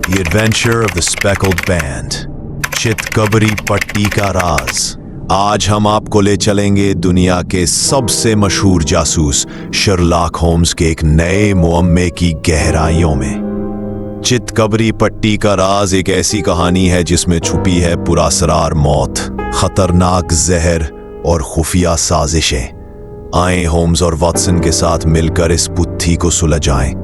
The Adventure of the Speckled Band, चितकबरी पट्टी का राज। आज हम आपको ले चलेंगे दुनिया के सबसे मशहूर जासूस शर्लॉक होम्स के एक नए मुअम्मे की गहराइयों में। चितकबरी पट्टी का राज एक ऐसी कहानी है जिसमें छुपी है पुरअसरार मौत, खतरनाक जहर और खुफिया साजिशें। आए होम्स और वाटसन के साथ मिलकर इस बुत्थी को सुलझाएं।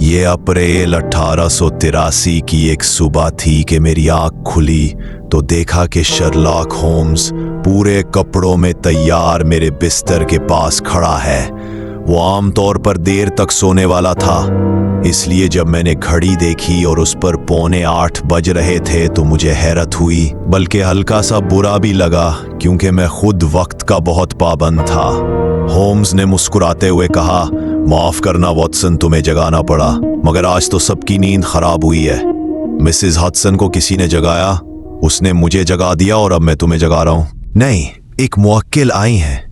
ये अप्रैल 1883 की एक सुबह थी कि मेरी आंख खुली तो देखा कि शर्लॉक होम्स पूरे कपड़ों में तैयार मेरे बिस्तर के पास खड़ा है। वो आमतौर पर देर तक सोने वाला था, इसलिए जब मैंने घड़ी देखी और उस पर 7:45 बज रहे थे तो मुझे हैरत हुई, बल्कि हल्का सा बुरा भी लगा क्योंकि मैं खुद वक्त का बहुत पाबंद था। होम्स ने मुस्कुराते हुए कहा, माफ करना वाटसन, तुम्हें जगाना पड़ा, मगर आज तो सबकी नींद खराब हुई है। मिसेस हडसन को किसी ने जगाया, उसने मुझे जगा दिया और अब मैं तुम्हें जगा रहा हूं। नहीं, एक मुवक्किल आई हैं।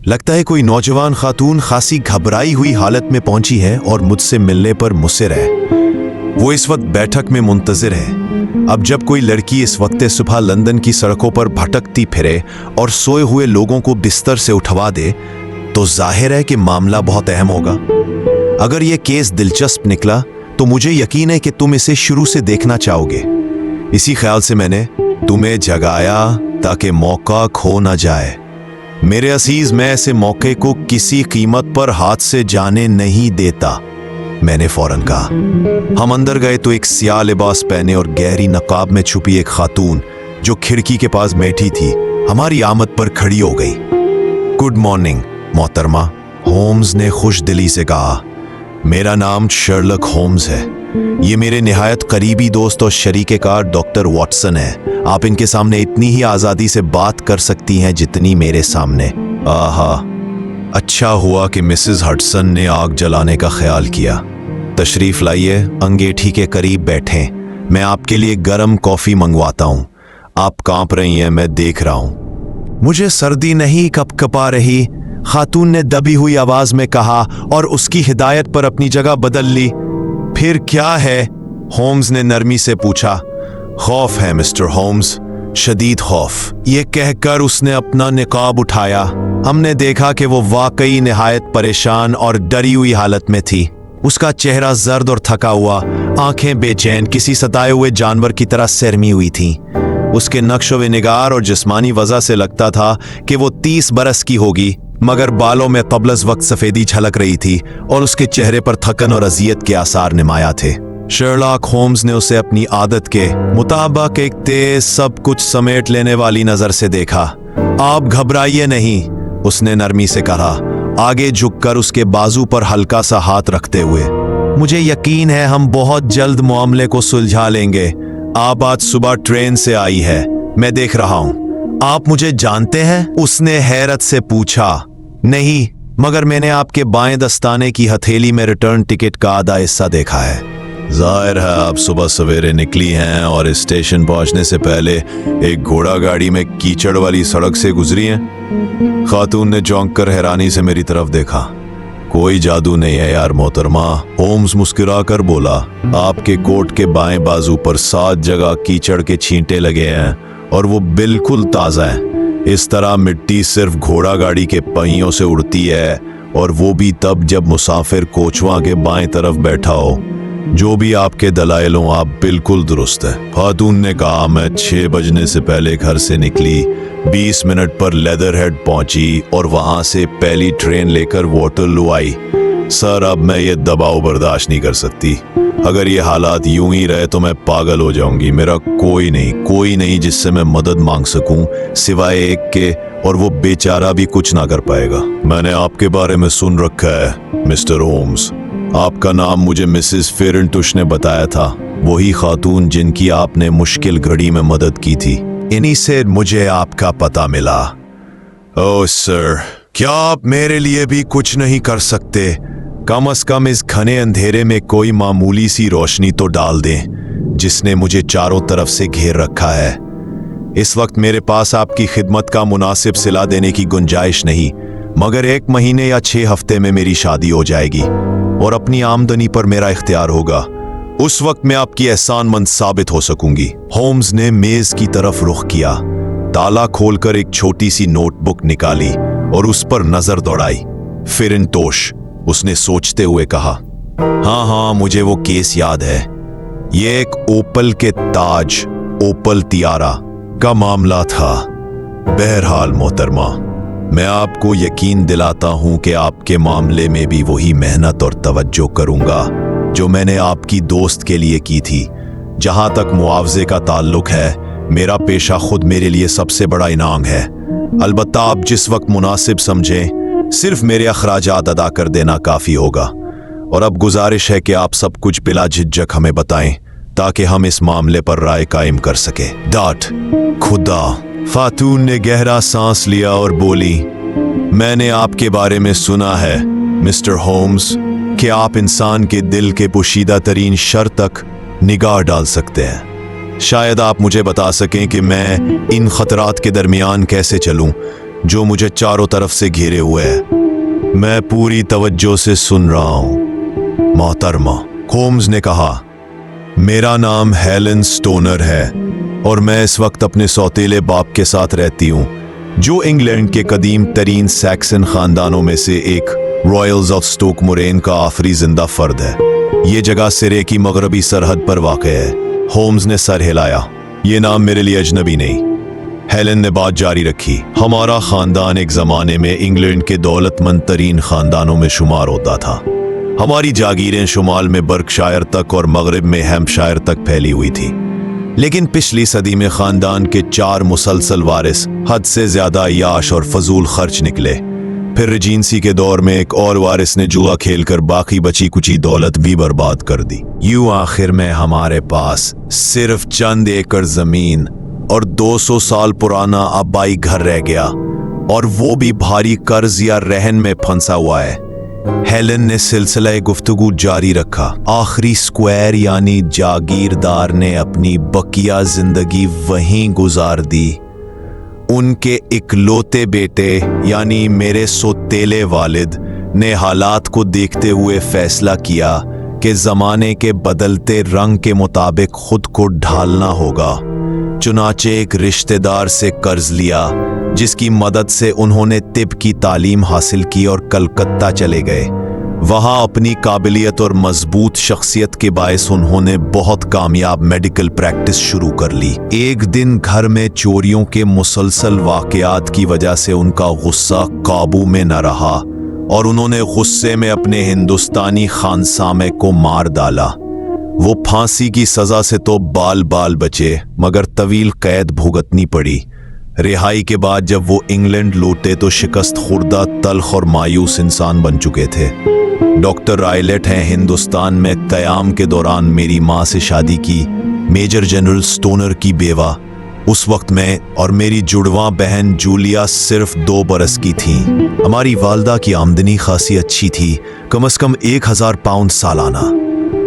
लगता है कोई नौजवान खातून खासी घबराई हुई हालत में पहुंची है और मुझसे मिलने पर मुसिर है। वो इस वक्त बैठक में मुंतजिर है। अब जब कोई लड़की इस वक्त सुबह लंदन की सड़कों पर भटकती फिरे और सोए हुए लोगों को बिस्तर से उठवा दे तो जाहिर है कि मामला बहुत अहम होगा। अगर यह केस दिलचस्प निकला तो मुझे यकीन है कि तुम इसे शुरू से देखना चाहोगे। इसी ख्याल से मैंने तुम्हें जगाया ताकि मौका खो ना जाए। मेरे अजीज, मैं ऐसे मौके को किसी कीमत पर हाथ से जाने नहीं देता, मैंने फौरन कहा। हम अंदर गए तो एक सियाह लिबास पहने और गहरी नकाब में छुपी एक खातून जो खिड़की के पास बैठी थी हमारी आमद पर खड़ी हो गई। गुड मॉर्निंग मोहतरमा, होम्स ने खुश दिली से कहा। मेरा नाम शर्लॉक होम्स है। ये मेरे निहायत करीबी दोस्त और शरीके कार डॉक्टर वाटसन है। आप इनके सामने इतनी ही आज़ादी से बात कर सकती हैं जितनी मेरे सामने। आहा, अच्छा हुआ कि मिसेस हडसन ने आग जलाने का ख्याल किया। तशरीफ लाइए, अंगीठी के करीब बैठें। मैं आपके लिए गर्म कॉफ़ी मंगवाता हूँ। आप कांप रही हैं, मैं देख रहा हूँ। मुझे सर्दी नहीं कपकपा रही, खातून ने दबी हुई आवाज में कहा और उसकी हिदायत पर अपनी जगह बदल ली। फिर क्या है? होम्स ने नरमी से पूछा। खौफ है मिस्टर होम्स, शदीद खौफ। ये कहकर उसने अपना निकाब उठाया। हमने देखा कि वो वाकई निहायत परेशान और डरी हुई हालत में थी। उसका चेहरा जर्द और थका हुआ, आंखें बेचैन किसी सताए हुए जानवर की तरह सरमी हुई थीं। उसके नक्शो निगार और जिस्मानी वजह से लगता था कि वो 30 बरस की होगी, मगर बालों में कबल वक्त सफेदी झलक रही थी और उसके चेहरे पर थकन और अजियत के आसार नुमाया थे। शर्लॉक होम्स ने उसे अपनी आदत के मुताबिक एक तेज सब कुछ समेट लेने वाली नजर से देखा। आप घबराइए नहीं, उसने नरमी से कहा, आगे झुककर उसके बाजू पर हल्का सा हाथ रखते हुए। मुझे यकीन है हम बहुत जल्द मामले को सुलझा लेंगे। आप आज सुबह ट्रेन से आई है, मैं देख रहा हूं। आप मुझे जानते हैं? उसने हैरत से पूछा। नहीं, मगर मैंने आपके बाएं दस्ताने की हथेली में रिटर्न टिकट का आधा हिस्सा देखा है। जाहिर है आप सुबह सवेरे निकली हैं और स्टेशन पहुंचने से पहले एक घोड़ा गाड़ी में कीचड़ वाली सड़क से गुजरी हैं। खातून ने चौंक कर हैरानी से मेरी तरफ देखा। कोई जादू नहीं है यार मोहतरमा, होम्स मुस्कुराकर बोला। आपके कोट के बाएं बाजू पर 7 जगह कीचड़ के छींटे लगे हैं और वो बिल्कुल ताज़ा है। इस तरह मिट्टी सिर्फ घोड़ा गाड़ी के पहियों से उड़ती है, और वो भी तब जब मुसाफिर कोचवा के बाएं तरफ बैठा हो। जो भी आपके दलाइल हों, आप बिल्कुल दुरुस्त है। खातून ने कहा। मैं 6 बजने से पहले घर से निकली, 20 मिनट पर लेदरहेड पहुंची और वहां से पहली ट्रेन लेकर वाटरलू आई। सर, अब मैं ये दबाव बर्दाश्त नहीं कर सकती। अगर ये हालात यूं ही रहे तो मैं पागल हो जाऊंगी। मेरा कोई नहीं जिससे मैं मदद मांग सकूं सिवाय एक के, और वो बेचारा भी कुछ ना कर पाएगा। मैंने आपके बारे में सुन रखा है मिस्टर होम्स। आपका नाम मुझे मिसेस फेरेंटुश ने बताया था, वही खातून जिनकी आपने मुश्किल घड़ी में मदद की थी। इन्हीं से मुझे आपका पता मिला। ओह सर, क्या आप मेरे लिए भी कुछ नहीं कर सकते? कम से कम इस घने अंधेरे में कोई मामूली सी रोशनी तो डाल दें जिसने मुझे चारों तरफ से घेर रखा है। इस वक्त मेरे पास आपकी खिदमत का मुनासिब सिला देने की गुंजाइश नहीं, मगर 1 महीने या 6 हफ्ते में मेरी शादी हो जाएगी और अपनी आमदनी पर मेरा इख्तियार होगा। उस वक्त मैं आपकी एहसानमंद साबित हो सकूंगी। होम्स ने मेज की तरफ रुख किया, ताला खोलकर एक छोटी सी नोटबुक निकाली और उस पर नजर दौड़ाई। फिर इंतोष, उसने सोचते हुए कहा, हाँ, मुझे वो केस याद है। ये एक ओपल के ताज, ओपल तियारा का मामला था। बहरहाल मोहतरमा, मैं आपको यकीन दिलाता हूं कि आपके मामले में भी वही मेहनत और तवज्जो करूंगा जो मैंने आपकी दोस्त के लिए की थी। जहां तक मुआवजे का ताल्लुक है, मेरा पेशा खुद मेरे लिए सबसे बड़ा इनाम है। अलबत्ता आप जिस वक्त मुनासिब समझें, सिर्फ मेरे अखराजात अदा कर देना काफी होगा। और अब गुजारिश है कि आप सब कुछ बिला झिझक हमें बताएं ताकि हम इस मामले पर राय कायम कर सके। डांट, खुदा। फातून ने गहरा सांस लिया और बोली, मैंने आपके बारे में सुना है मिस्टर होम्स कि आप इंसान के दिल के पोशीदा तरीन शर तक निगाह डाल सकते हैं। शायद आप मुझे बता सकें कि मैं इन खतरात के दरमियान कैसे चलूं जो मुझे चारों तरफ से घेरे हुए हैं। मैं पूरी तवज्जो से सुन रहा हूं मोहतरमा, होम्स ने कहा। मेरा नाम हेलन स्टोनर है और मैं इस वक्त अपने सौतेले बाप के साथ रहती हूँ, जो इंग्लैंड के कदीम तरीन सैक्सन खानदानों में से एक रॉयल्स ऑफ स्टोक मोरेन का आखिरी जिंदा फर्द है। ये जगह सिरे की मगरबी सरहद पर वाक़ है। होम्स ने सर हिलाया। ये नाम मेरे लिए अजनबी नहीं। हेलन ने बात जारी रखी। हमारा खानदान एक जमाने में इंग्लैंड के दौलतमंद तरीन खानदानों में शुमार होता था। हमारी जागीरें शुमाल में बर्कशायर तक और मगरिब में हैम्पशायर तक फैली हुई थी। लेकिन पिछली सदी में खानदान के 4 मुसलसल वारिस हद से ज्यादा अय्याश और फजूल खर्च निकले। फिर रिजेंसी के दौर में एक और वारिस ने जुआ खेलकर बाकी बची कुची दौलत भी बर्बाद कर दी। यूं आखिर में हमारे पास सिर्फ चंद एकड़ जमीन और 200 साल पुराना आबाई घर रह गया, और वो भी भारी कर्ज या रहन में फंसा हुआ है। हेलन ने सिलसिला गुफ्तगू जारी रखा। आखिरी स्क्वायर यानी जागीरदार ने अपनी बकिया जिंदगी वहीं गुजार दी। उनके इकलौते बेटे यानी मेरे सोतेले वालिद ने हालात को देखते हुए फैसला किया कि जमाने के बदलते रंग के मुताबिक खुद को ढालना होगा। चुनाचे एक रिश्तेदार से कर्ज लिया, जिसकी मदद से उन्होंने तिब की तालीम हासिल की और कलकत्ता चले गए। वहां अपनी काबिलियत और मजबूत शख्सियत के बायस उन्होंने बहुत कामयाब मेडिकल प्रैक्टिस शुरू कर ली। एक दिन घर में चोरियों के मुसलसल वाकयात की वजह से उनका गुस्सा काबू में न रहा और उन्होंने गुस्से में अपने हिंदुस्तानी खानसामे को मार डाला। वो फांसी की सजा से तो बाल बाल बचे, मगर तवील कैद भुगतनी पड़ी। रिहाई के बाद जब वो इंग्लैंड लौटे तो शिकस्त खुर्दा, तल्ख और मायूस इंसान बन चुके थे। डॉक्टर रायलेट हैं हिंदुस्तान में क़याम के दौरान मेरी माँ से शादी की, मेजर जनरल स्टोनर की बेवा। उस वक्त मैं और मेरी जुड़वा बहन जूलिया सिर्फ 2 बरस की थी। हमारी वालदा की आमदनी खासी अच्छी थी, कम से कम 1000 पाउंड सालाना।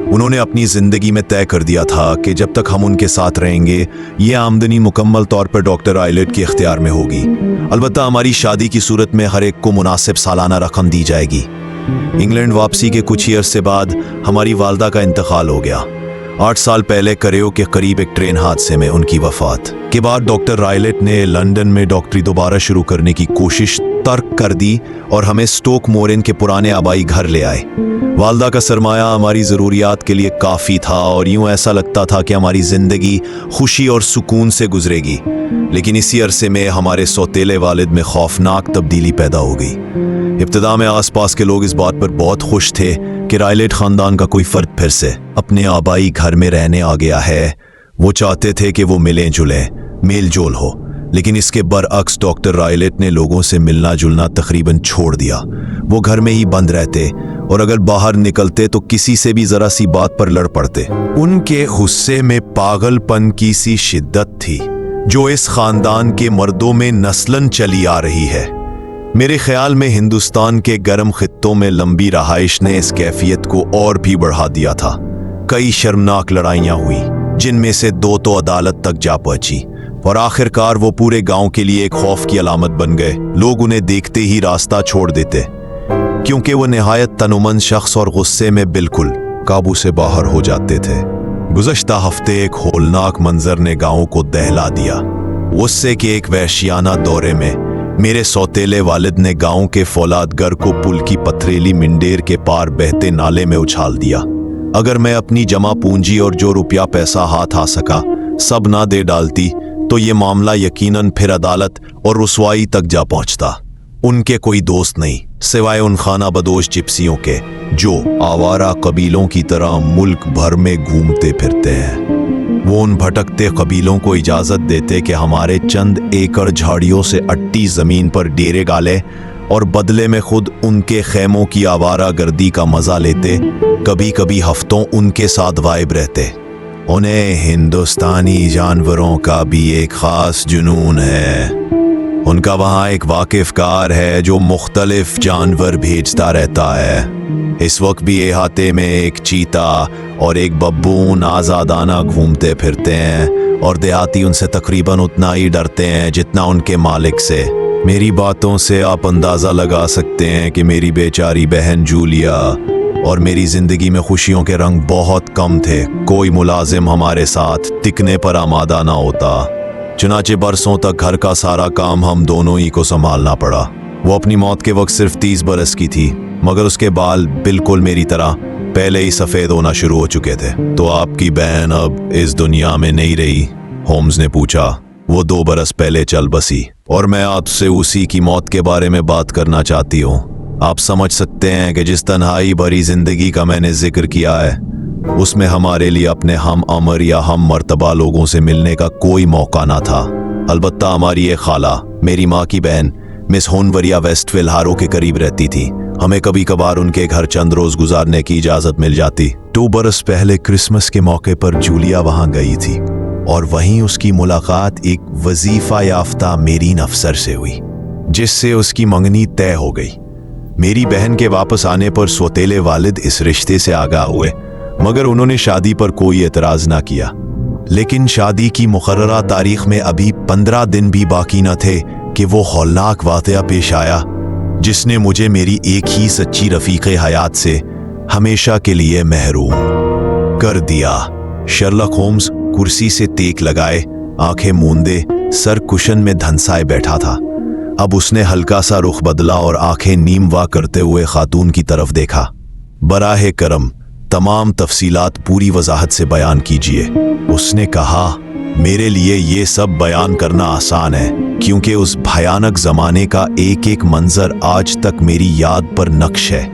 उन्होंने अपनी जिंदगी में तय कर दिया था कि जब तक हम उनके साथ रहेंगे, ये आमदनी मुकम्मल तौर पर डॉक्टर रायलेट के इख्तियार में होगी। अलबत्ता हमारी शादी की सूरत में हर एक को मुनासिब सालाना रकम दी जाएगी। इंग्लैंड वापसी के कुछ ही अरसे बाद हमारी वालदा का इंतकाल हो गया। 8 साल पहले करेओ के करीब एक ट्रेन हादसे में उनकी वफात के बाद डॉक्टर रायलेट ने लंदन में डॉक्टरी दोबारा शुरू करने की कोशिश तर्क कर दी और हमें स्टोक मोरेन के पुराने आबाई घर ले आए। वालदा का सरमाया हमारी ज़रूरियात के लिए काफ़ी था और यूं ऐसा लगता था कि हमारी ज़िंदगी खुशी और सुकून से गुजरेगी। लेकिन इसी अरसे में हमारे सौतेले वालिद में खौफनाक तब्दीली पैदा हो गई। इब्तिदा में आसपास के लोग इस बात पर बहुत खुश थे कि रायलेट ख़ानदान का कोई फ़र्द फिर से अपने आबाई घर में रहने आ गया है। वो चाहते थे कि वो मिलें जुलें, मेल जोल हो। लेकिन इसके बरअक्स डॉक्टर रायलेट ने लोगों से मिलना जुलना तकरीबन छोड़ दिया। वो घर में ही बंद रहते और अगर बाहर निकलते तो किसी से भी जरा सी बात पर लड़ पड़ते। उनके गुस्से में पागलपन की सी शिद्दत थी जो इस खानदान के मर्दों में नस्लन चली आ रही है। मेरे ख्याल में हिंदुस्तान के गर्म खित्तों में लंबी रहाइश ने इस कैफियत को और भी बढ़ा दिया था। कई शर्मनाक लड़ाइयां हुई, जिनमें से 2 तो अदालत तक जा पहुंची और आखिरकार वो पूरे गांव के लिए एक खौफ की अलामत बन गए। लोग उन्हें देखते ही रास्ता छोड़ देते क्योंकि वो निहायत तनुमंद शख्स और गुस्से में बिल्कुल काबू से बाहर हो जाते थे। गुज़श्ता हफ्ते एक होलनाक मंजर ने गांव को दहला दिया। उससे कि एक वहशियाना दौरे में मेरे सौतेले वालिद ने गांव के फौलादगर को पुल की पथरीली मिंडेर के पार बहते नाले में उछाल दिया। अगर मैं अपनी जमा पूंजी और जो रुपया पैसा हाथ आ सका सब ना दे डालती तो ये मामला यकीनन फिर अदालत और रुसवाई तक जा पहुंचता। उनके कोई दोस्त नहीं सिवाय उन खाना बदोश चिप्सियों के जो आवारा कबीलों की तरह मुल्क भर में घूमते फिरते हैं। वो उन भटकते कबीलों को इजाजत देते कि हमारे चंद एकड़ झाड़ियों से अट्टी जमीन पर डेरे गाले और बदले में खुद उनके खेमों की आवारा गर्दी का मजा लेते। कभी कभी हफ्तों उनके साथ वाइब रहते। उन्हें हिंदुस्तानी जानवरों का भी एक खास जुनून है। उनका वहाँ एक वाकिफकार है जो मुख्तलिफ जानवर भेजता रहता है। इस वक्त भी अहाते में एक चीता और एक बब्बून आज़ादाना घूमते फिरते हैं और देहाती उनसे तकरीबन उतना ही डरते हैं जितना उनके मालिक से। मेरी बातों से आप अंदाज़ा लगा सकते हैं कि मेरी बेचारी बहन जूलिया और मेरी ज़िंदगी में खुशियों के रंग बहुत कम थे। कोई मुलाजिम हमारे साथ टिकने पर आमादा ना होता। चुनाचे बरसों तक घर का सारा काम हम दोनों ही को संभालना पड़ा। वो अपनी मौत के वक्त सिर्फ 30 बरस की थी, मगर उसके बाल बिल्कुल मेरी तरह पहले ही सफ़ेद होना शुरू हो चुके थे। तो आपकी बहन अब इस दुनिया में नहीं रही? होम्स ने पूछा। वो 2 बरस पहले चल बसी और मैं आपसे उसी की मौत के बारे में बात करना चाहती हूँ। आप समझ सकते हैं कि जिस तन्हाई भरी जिंदगी का मैंने जिक्र किया है उसमें हमारे लिए अपने हम अमर या हम मर्तबा लोगों से मिलने का कोई मौका ना था। अलबत्ता हमारी एक खाला, मेरी माँ की बहन मिस होनवरिया वेस्टविल हारो के करीब रहती थी। हमें कभी कभार उनके घर चंद रोज गुजारने की इजाजत मिल जाती। 2 बरस पहले क्रिसमस के मौके पर जूलिया वहां गई थी और वहीं उसकी मुलाकात एक वजीफा याफ्ता मेरीन अफसर से हुई जिससे उसकी मंगनी तय हो गई। मेरी बहन के वापस आने पर सौतेले वालिद इस रिश्ते से आगाह हुए, मगर उन्होंने शादी पर कोई एतराज ना किया। लेकिन शादी की मुकर्ररा तारीख में अभी 15 दिन भी बाकी न थे कि वो हौलनाक वाक़या पेश आया जिसने मुझे मेरी एक ही सच्ची रफ़ीक़े हयात से हमेशा के लिए महरूम कर दिया। शर्लक होम्स कुर्सी से तेक लगाए, आंखें मूंदे, सर कुशन में धंसाए बैठा था। अब उसने हल्का सा रुख बदला और आंखें नीम वा करते हुए खातून की तरफ देखा। बराहे करम तमाम तफसीलात पूरी वजाहत से बयान कीजिए, उसने कहा। मेरे लिए ये सब बयान करना आसान है क्योंकि उस भयानक जमाने का एक एक मंजर आज तक मेरी याद पर नक्श है।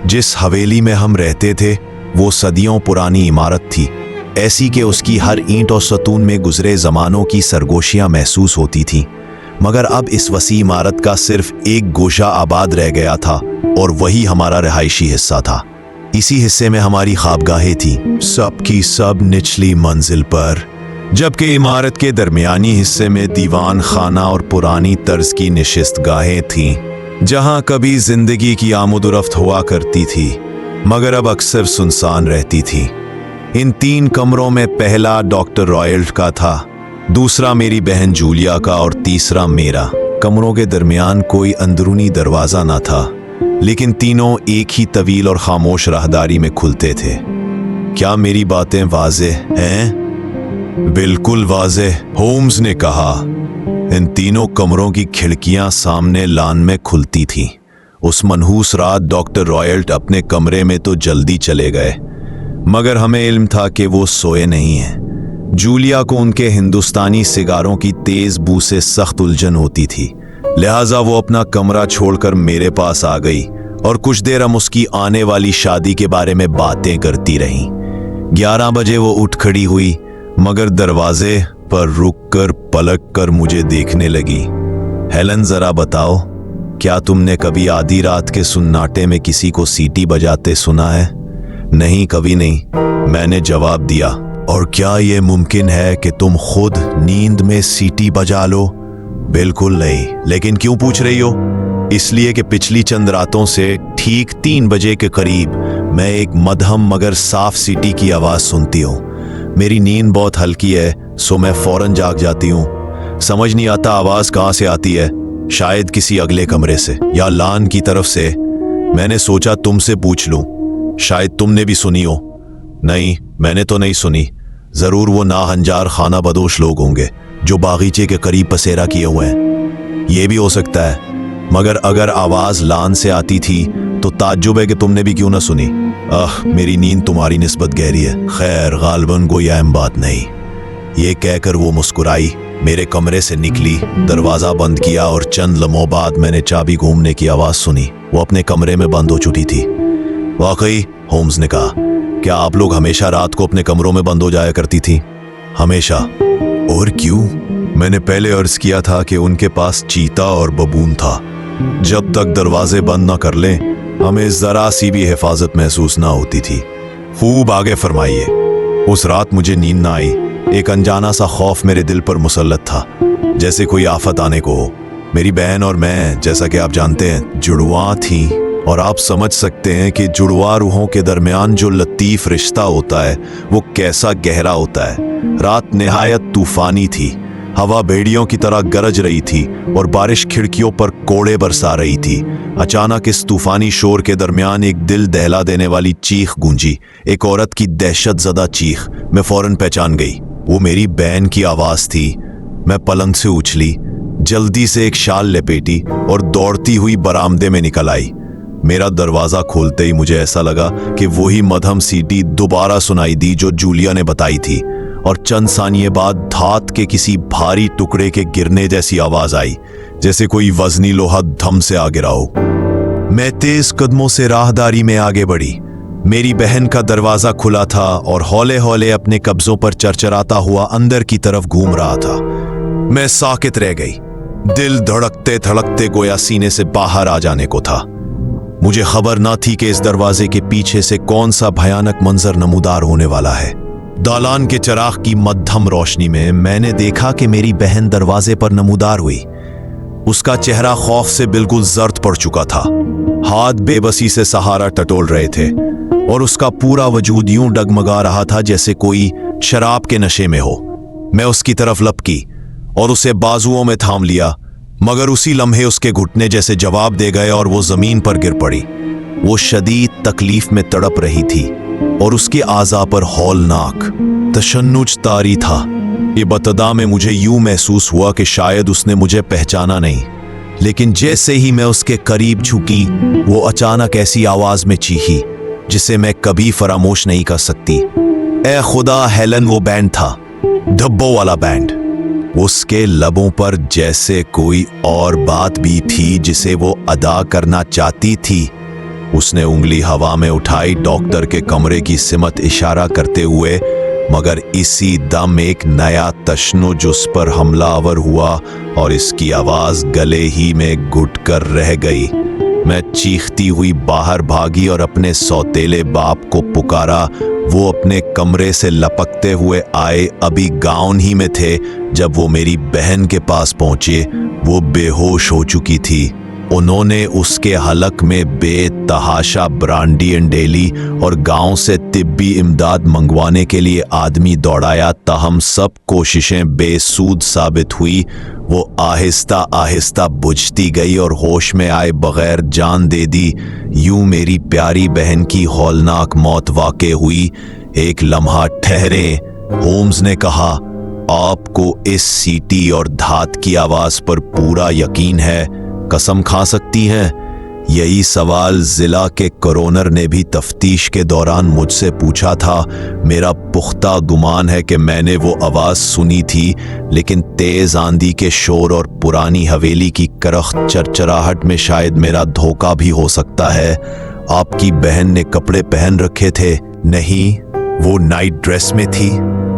जिस हवेली में हम रहते थे वो सदियों पुरानी इमारत थी, ऐसी कि उसकी हर ईंट और सतून में गुजरे जमानों की सरगोशियां महसूस होती थीं। मगर अब इस वसी इमारत का सिर्फ एक गोशा आबाद रह गया था और वही हमारा रिहायशी हिस्सा था। इसी हिस्से में हमारी ख्वाबगाहें थी, सब की सब निचली मंजिल पर, जबकि इमारत के दरमियानी हिस्से में दीवान खाना और पुरानी तर्ज की निशिस्तगाहें थीं जहां कभी जिंदगी की आमदोरफ्त हुआ करती थी मगर अब अक्सर सुनसान रहती थी। इन 3 कमरों में पहला डॉक्टर रॉयल्ट का था, दूसरा मेरी बहन जूलिया का और तीसरा मेरा। कमरों के दरमियान कोई अंदरूनी दरवाजा ना था, लेकिन तीनों एक ही तवील और खामोश राहदारी में खुलते थे। क्या मेरी बातें वाज़ेह हैं? बिल्कुल वाज़ेह, होम्स ने कहा। इन तीनों कमरों की खिड़कियां सामने लान में खुलती थीं। उस मनहूस रात डॉक्टर रॉयल्ट अपने कमरे में तो जल्दी चले गए, मगर हमें इल्म था कि वो सोए नहीं हैं। जूलिया को उनके हिंदुस्तानी सिगारों की तेज बू से सख्त उलझन होती थी, लिहाजा वो अपना कमरा छोड़कर मेरे पास आ गई और कुछ देर हम उसकी आने वाली शादी के बारे में बातें करती रहीं। 11 बजे वो उठ खड़ी हुई, मगर दरवाजे पर रुककर पलट कर मुझे देखने लगी। हेलन, जरा बताओ, क्या तुमने कभी आधी रात के सुन्नाटे में किसी को सीटी बजाते सुना है? नहीं, कभी नहीं, मैंने जवाब दिया। और क्या ये मुमकिन है कि तुम खुद नींद में सीटी बजा लो? बिल्कुल नहीं। लेकिन क्यों पूछ रही हो? इसलिए कि पिछली चंद रातों से ठीक 3 बजे के करीब मैं एक मध्यम मगर साफ सीटी की आवाज सुनती हूँ। मेरी नींद बहुत हल्की है, सो मैं फौरन जाग जाती हूँ। समझ नहीं आता आवाज कहाँ से आती है, शायद किसी अगले कमरे से या लान की तरफ से। मैंने सोचा तुमसे पूछ लूं, शायद तुमने भी सुनी हो। नहीं, मैंने तो नहीं सुनी। जरूर वो नाहंजार खाना बदोश लोग होंगे जो बागीचे के करीब पसेरा किए हुए हैं। ये भी हो सकता है, मगर अगर आवाज लान से आती थी तो ताज्जुब है कि तुमने भी क्यों ना सुनी। मेरी नींद तुम्हारी निस्बत गहरी है। खैर, गालबन कोई अहम बात नहीं। ये कहकर वो मुस्कुराई, मेरे कमरे से निकली, दरवाजा बंद किया और चंद लम्हों बाद मैंने चाबी घूमने की आवाज सुनी। वो अपने कमरे में बंद हो चुकी थी। वाकई, होम्स ने कहा, क्या आप लोग हमेशा रात को अपने कमरों में बंद हो जाया करती थी? हमेशा? और क्यों? मैंने पहले अर्ज किया था कि उनके पास चीता और बबून था। जब तक दरवाजे बंद न कर लें, हमें जरा सी भी हिफाजत महसूस ना होती थी। खूब आगे फरमाइए। उस रात मुझे नींद ना आई। एक अनजाना सा खौफ मेरे दिल पर मुसल्लत था, जैसे कोई आफत आने को हो। मेरी बहन और मैं, जैसा कि आप जानते हैं, जुड़वा थी, और आप समझ सकते हैं कि जुड़वा रूहों के दरमियान जो लतीफ रिश्ता होता है वो कैसा गहरा होता है। रात निहायत तूफानी थी। हवा भेड़ियों की तरह गरज रही थी और बारिश खिड़कियों पर कोड़े बरसा रही थी। अचानक इस तूफानी शोर के दरमियान एक दिल दहला देने वाली चीख गूंजी, एक औरत की दहशत ज़दा चीख। मैं फौरन पहचान गई, वो मेरी बहन की आवाज़ थी। मैं पलंग से उछली, जल्दी से एक शाल लपेटी और दौड़ती हुई बरामदे में निकल आई। मेरा दरवाज़ा खोलते ही मुझे ऐसा लगा कि वही मध्यम सीटी दोबारा सुनाई दी जो जूलिया ने बताई थी, और चंद सानिये बाद धात के किसी भारी टुकड़े के गिरने जैसी आवाज आई, जैसे कोई वजनी लोहा धम से आ गिरा हो। मैं तेज कदमों से राहदारी में आगे बढ़ी। मेरी बहन का दरवाजा खुला था और हौले हौले अपने कब्जों पर चरचराता हुआ अंदर की तरफ घूम रहा था। मैं साकित रह गई, दिल धड़कते धड़कते गोया सीने से बाहर आ जाने को था। मुझे खबर न थी कि इस दरवाजे के पीछे से कौन सा भयानक मंजर नमूदार होने वाला है। दालान के चिराग की मध्यम रोशनी में मैंने देखा कि मेरी बहन दरवाजे पर नमूदार हुई। उसका चेहरा खौफ से बिल्कुल जर्द पड़ चुका था। हाथ बेबसी से सहारा टटोल रहे थे और उसका पूरा वजूद यूं डगमगा रहा था जैसे कोई शराब के नशे में हो। मैं उसकी तरफ लपकी और उसे बाजुओं में थाम लिया, मगर उसी लम्हे उसके घुटने जैसे जवाब दे गए और वो जमीन पर गिर पड़ी। वो शदीद तकलीफ में तड़प रही थी और उसके आज़ा पर हौलनाक तशन्नुज तारी था। इब्तदा में मुझे यूं महसूस हुआ कि शायद उसने मुझे पहचाना नहीं, लेकिन जैसे ही मैं उसके करीब झुकी, वो अचानक ऐसी आवाज में चीखी जिसे मैं कभी फरामोश नहीं कर सकती। ए खुदा, हेलन वो बैंड था, धब्बों वाला बैंड। उसके लबों पर जैसे कोई और बात भी थी जिसे वो अदा करना चाहती थी। उसने उंगली हवा में उठाई, डॉक्टर के कमरे की सिमत इशारा करते हुए, मगर इसी दम एक नया तशन्नुज उस पर हमलावर हुआ और इसकी आवाज गले ही में घुट कर रह गई। मैं चीखती हुई बाहर भागी और अपने सौतेले बाप को पुकारा। वो अपने कमरे से लपकते हुए आए, अभी गाउन ही में थे जब वो मेरी बहन के पास पहुंचे। वो बेहोश हो चुकी थी। उन्होंने उसके हलक में बेतहाशा ब्रांडी अंडेली और गांव से तिब्बी इमदाद मंगवाने के लिए आदमी दौड़ाया, ताहम सब कोशिशें बेसूद साबित हुई। वो आहिस्ता आहिस्ता बुझती गई और होश में आए बगैर जान दे दी। यूं मेरी प्यारी बहन की हौलनाक मौत वाक़े हुई। एक लम्हा ठहरे, होम्स ने कहा, आपको इस सीटी और धात की आवाज पर पूरा यकीन है? कसम खा सकती हैं? यही सवाल जिला के करोनर ने भी तफ्तीश के दौरान मुझसे पूछा था। मेरा पुख्ता गुमान है कि मैंने वो आवाज सुनी थी, लेकिन तेज आंधी के शोर और पुरानी हवेली की करख्त चरचराहट में शायद मेरा धोखा भी हो सकता है। आपकी बहन ने कपड़े पहन रखे थे? नहीं, वो नाइट ड्रेस में थी।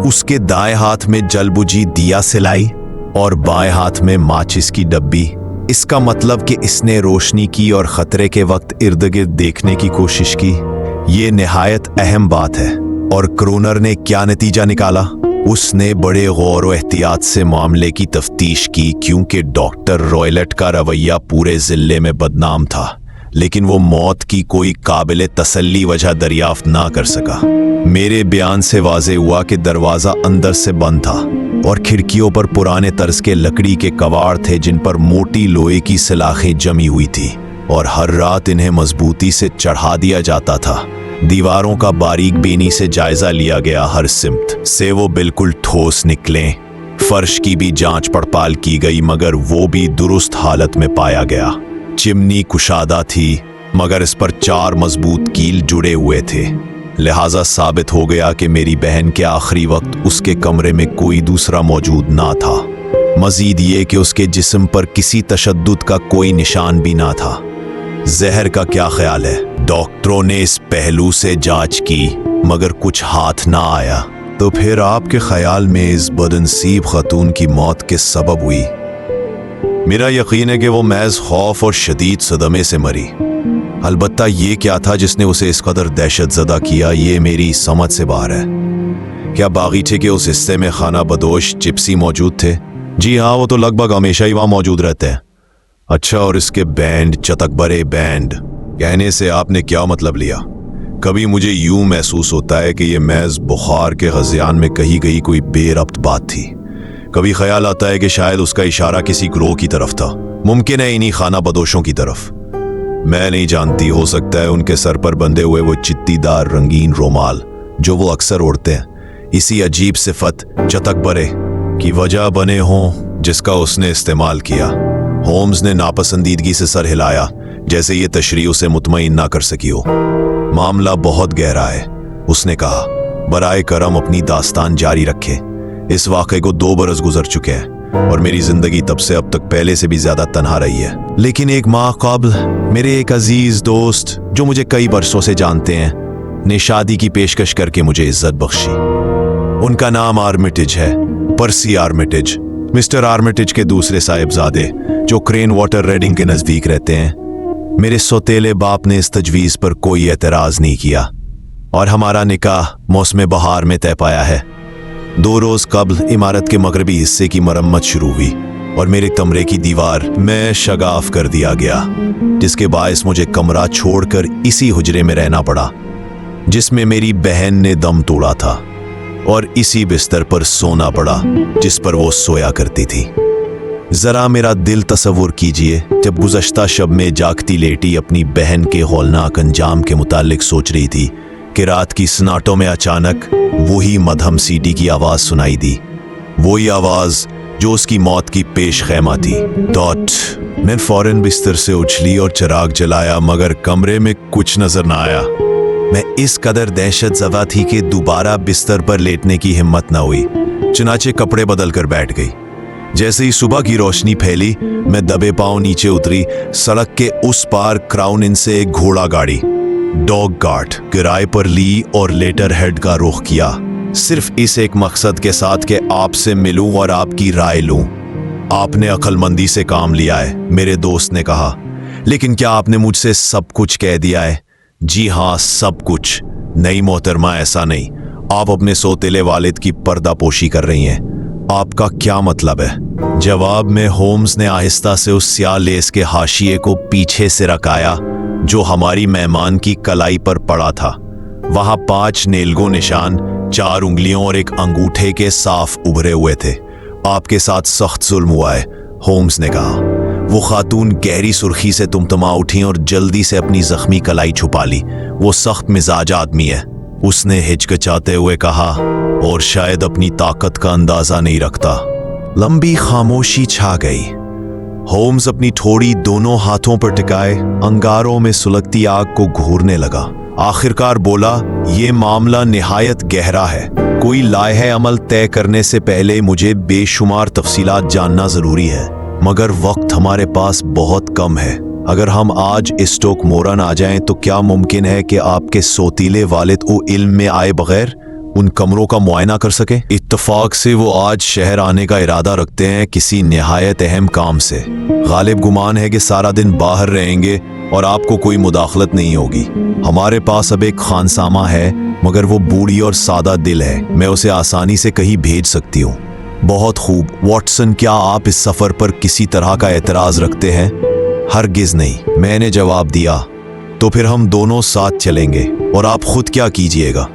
उसके दाएं हाथ में जलबुझी दिया सिलाई और बाएं हाथ में माचिस की डब्बी। इसका मतलब कि इसने रोशनी की और खतरे के वक्त इर्द गिर्द देखने की कोशिश की। ये निहायत अहम बात है। और क्रोनर ने क्या नतीजा निकाला? उसने बड़े गौर व एहतियात से मामले की तफ्तीश की, क्योंकि डॉक्टर रॉयलेट का रवैया पूरे जिले में बदनाम था, लेकिन वो मौत की कोई काबिल तसल्ली वजह दरियाफ्त ना कर सका। मेरे बयान से वाज़े हुआ कि दरवाज़ा अंदर से बंद था और खिड़कियों पर पुराने तर्ज के लकड़ी के कवाड़ थे जिन पर मोटी लोहे की सलाखें जमी हुई थी और हर रात इन्हें मजबूती से चढ़ा दिया जाता था। दीवारों का बारीक बेनी से जायजा लिया गया, हर सिमत से वो बिल्कुल ठोस निकले। फर्श की भी जांच पड़ताल की गई मगर वो भी दुरुस्त हालत में पाया गया। चिमनी कुशादा थी मगर इस पर 4 मजबूत कील जुड़े हुए थे, लिहाजा साबित हो गया कि मेरी बहन के आखिरी वक्त उसके कमरे में कोई दूसरा मौजूद ना था। मजीद ये कि उसके जिस्म पर किसी तशद्दुद का कोई निशान भी ना था। जहर का क्या ख्याल है? डॉक्टरों ने इस पहलू से जांच की मगर कुछ हाथ ना आया। तो फिर आपके ख्याल में इस बदनसीब खातून की मौत किस सबब हुई? मेरा यकीन है कि वो महज खौफ और शदीद सदमे से मरी। अलबत्ता ये क्या था जिसने उसे इस कदर दहशतज़दा किया, ये मेरी समझ से बाहर है। क्या बागीचे के उस हिस्से में खाना बदोश चिप्सी मौजूद थे? जी हाँ, वो तो लगभग हमेशा ही वहाँ मौजूद रहते हैं। अच्छा, और इसके बैंड, चतकबरे बैंड कहने से आपने क्या मतलब लिया? कभी मुझे यूं महसूस होता है कि ये महज बुखार के ग़ज़ियान में कही गई कोई बेरब्त बात थी। कभी ख्याल आता है कि शायद उसका इशारा किसी ग्रोह की तरफ था, मुमकिन है इन्हीं खाना बदोशों की तरफ। मैं नहीं जानती, हो सकता है उनके सर पर बंधे हुए वो चित्तीदार रंगीन रोमाल जो वो अक्सर ओढ़ते हैं इसी अजीब सिफत चतकबरे की वजह बने हों जिसका उसने इस्तेमाल किया। होम्स ने नापसंदीदगी से सर हिलाया, जैसे ये तशरीह उसे मुतमईन ना कर सकी हो। मामला बहुत गहरा है, उसने कहा। बराए करम अपनी दास्तान जारी रखे। इस वाक़े को 2 बरस गुजर चुके हैं और मेरी जिंदगी तब से अब तक पहले से भी ज्यादा तन्हा रही है। लेकिन एक माह कबल मेरे एक अजीज दोस्त जो मुझे कई बरसों से जानते हैं ने शादी की पेशकश करके मुझे इज्जत बख्शी। उनका नाम आर्मिटेज है, पर्सी आर्मिटेज, मिस्टर आर्मिटेज के दूसरे साहिबजादे जो क्रेन वाटर रेडिंग के नजदीक रहते हैं। मेरे सौतेले बाप ने इस तजवीज पर कोई एतराज नहीं किया और हमारा निकाह मौसम बहार में तय पाया है। 2 रोज कबल इमारत के मगरबी हिस्से की मरम्मत शुरू हुई और मेरे कमरे की दीवार में शगाफ कर दिया गया, जिसके बायस मुझे कमरा छोड़कर इसी हुजरे में रहना पड़ा जिसमें मेरी बहन ने दम तोड़ा था, और इसी बिस्तर पर सोना पड़ा जिस पर वो सोया करती थी। जरा मेरा दिल तसव्वुर कीजिए, जब गुज़श्ता शब में जागती लेटी अपनी बहन के हौलनाक अंजाम के मुतालिक सोच रही थी कि रात की सन्नाटों में अचानक वही मदहम सीटी की आवाज सुनाई दी, वही आवाज जो उसकी मौत की पेश खैमा थी। मैं फौरन बिस्तर से उछली और चिराग जलाया मगर कमरे में कुछ नजर न आया। मैं इस कदर दहशत ज़दा थी कि दोबारा बिस्तर पर लेटने की हिम्मत न हुई, चुनाचे कपड़े बदल कर बैठ गई। जैसे ही सुबह की रोशनी फैली मैं दबे पांव नीचे उतरी। सड़क के उस पार क्राउन इन से एक घोड़ा गाड़ी डॉग कार्ट किराए पर ली और लेटर हेड का रुख किया, सिर्फ इस एक मकसद के साथ कि आपसे मिलूं और आपकी राय लूं। आपने अक्लमंदी से काम लिया है, मेरे दोस्त ने कहा, लेकिन क्या आपने मुझसे सब कुछ कह दिया है? जी हाँ, सब कुछ। नहीं मोहतरमा, ऐसा नहीं। आप अपने सौतेले वालिद की पर्दापोशी कर रही हैं। आपका क्या मतलब है? जवाब में होम्स ने आहिस्ता से उस स्याह लेस के हाशिए को पीछे से रखाया जो हमारी मेहमान की कलाई पर पड़ा था। वहां 5 नेलगो निशान, 4 उंगलियों और एक अंगूठे के साफ उभरे हुए थे। आपके साथ सख्त जुल्म हुआ है, होम्स ने कहा। वो खातून गहरी सुर्खी से तुमतमा उठी और जल्दी से अपनी जख्मी कलाई छुपा ली। वो सख्त मिजाज आदमी है, उसने हिचकिचाते हुए कहा, और शायद अपनी ताकत का अंदाजा नहीं रखता। लंबी खामोशी छा गई। होम्स अपनी ठोड़ी दोनों हाथों पर टिकाए अंगारों में सुलगती आग को घूरने लगा। आखिरकार बोला, ये मामला निहायत गहरा है। कोई लाहे अमल तय करने से पहले मुझे बेशुमार तफसीलात जानना जरूरी है, मगर वक्त हमारे पास बहुत कम है। अगर हम आज स्टोक मोरन आ जाएं तो क्या मुमकिन है कि आपके सोतीले वालिद वो इल्म में आए बगैर उन कमरों का मुआयना कर सके? इत्तफाक से वो आज शहर आने का इरादा रखते हैं किसी निहायत अहम काम से। गालिब गुमान है कि सारा दिन बाहर रहेंगे और आपको कोई मुदाखलत नहीं होगी। हमारे पास अब एक खानसामा है मगर वो बूढ़ी और सादा दिल है, मैं उसे आसानी से कहीं भेज सकती हूँ। बहुत खूब वॉटसन, क्या आप इस सफर पर किसी तरह का एतराज रखते हैं? हरगिज नहीं, मैंने जवाब दिया। तो फिर हम दोनों साथ चलेंगे। और आप खुद क्या कीजिएगा?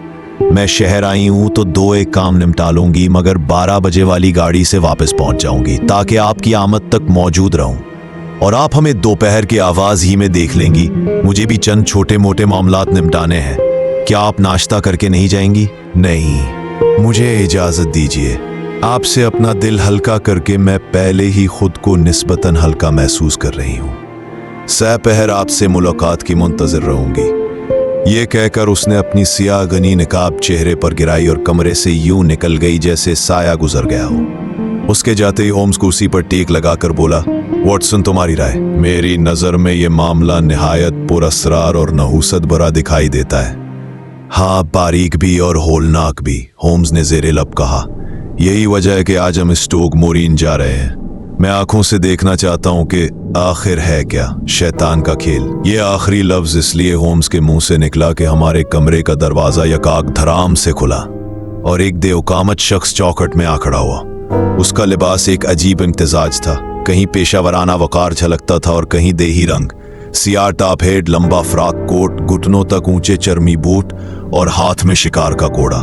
मैं शहर आई हूं तो 2 एक काम निपटा लूंगी, मगर 12 बजे वाली गाड़ी से वापस पहुंच जाऊंगी ताकि आपकी आमद तक मौजूद रहूं, और आप हमें दोपहर की आवाज ही में देख लेंगी। मुझे भी चंद छोटे मोटे मामलात निपटाने हैं। क्या आप नाश्ता करके नहीं जाएंगी? नहीं, मुझे इजाजत दीजिए। आपसे अपना दिल हल्का करके मैं पहले ही खुद को निस्बतन हल्का महसूस कर रही हूँ। सहपहर आपसे मुलाकात की मुंतजर रहूंगी। ये कहकर उसने अपनी सियाह गनी निकाब चेहरे पर गिराई और कमरे से यूं निकल गई जैसे साया गुजर गया हो। उसके जाते ही होम्स कुर्सी पर टेक लगाकर बोला, वॉटसन, तुम्हारी राय? मेरी नजर में ये मामला निहायत पुरअसरार और नहुसत भरा दिखाई देता है। हाँ, बारीक भी और होलनाक भी, होम्स ने जेरे लब कहा। यही वजह है कि आज हम स्टोक मोरीन जा रहे हैं। मैं आंखों से देखना चाहता हूं कि आखिर है क्या शैतान का खेल। ये आखिरी लफ्ज इसलिए होम्स के मुंह से निकला कि हमारे कमरे का दरवाजा यकाक धराम से खुला और एक देवकामत शख्स चौखट में आ खड़ा हुआ। उसका लिबास एक अजीब इम्तिजाज था। कहीं पेशावराना वकार झलकता था और कहीं देही रंग। सियाह टॉप हेड, लंबा फ्रॉक कोट, घुटनों तक ऊंचे चर्मी बूट और हाथ में शिकार का कोड़ा।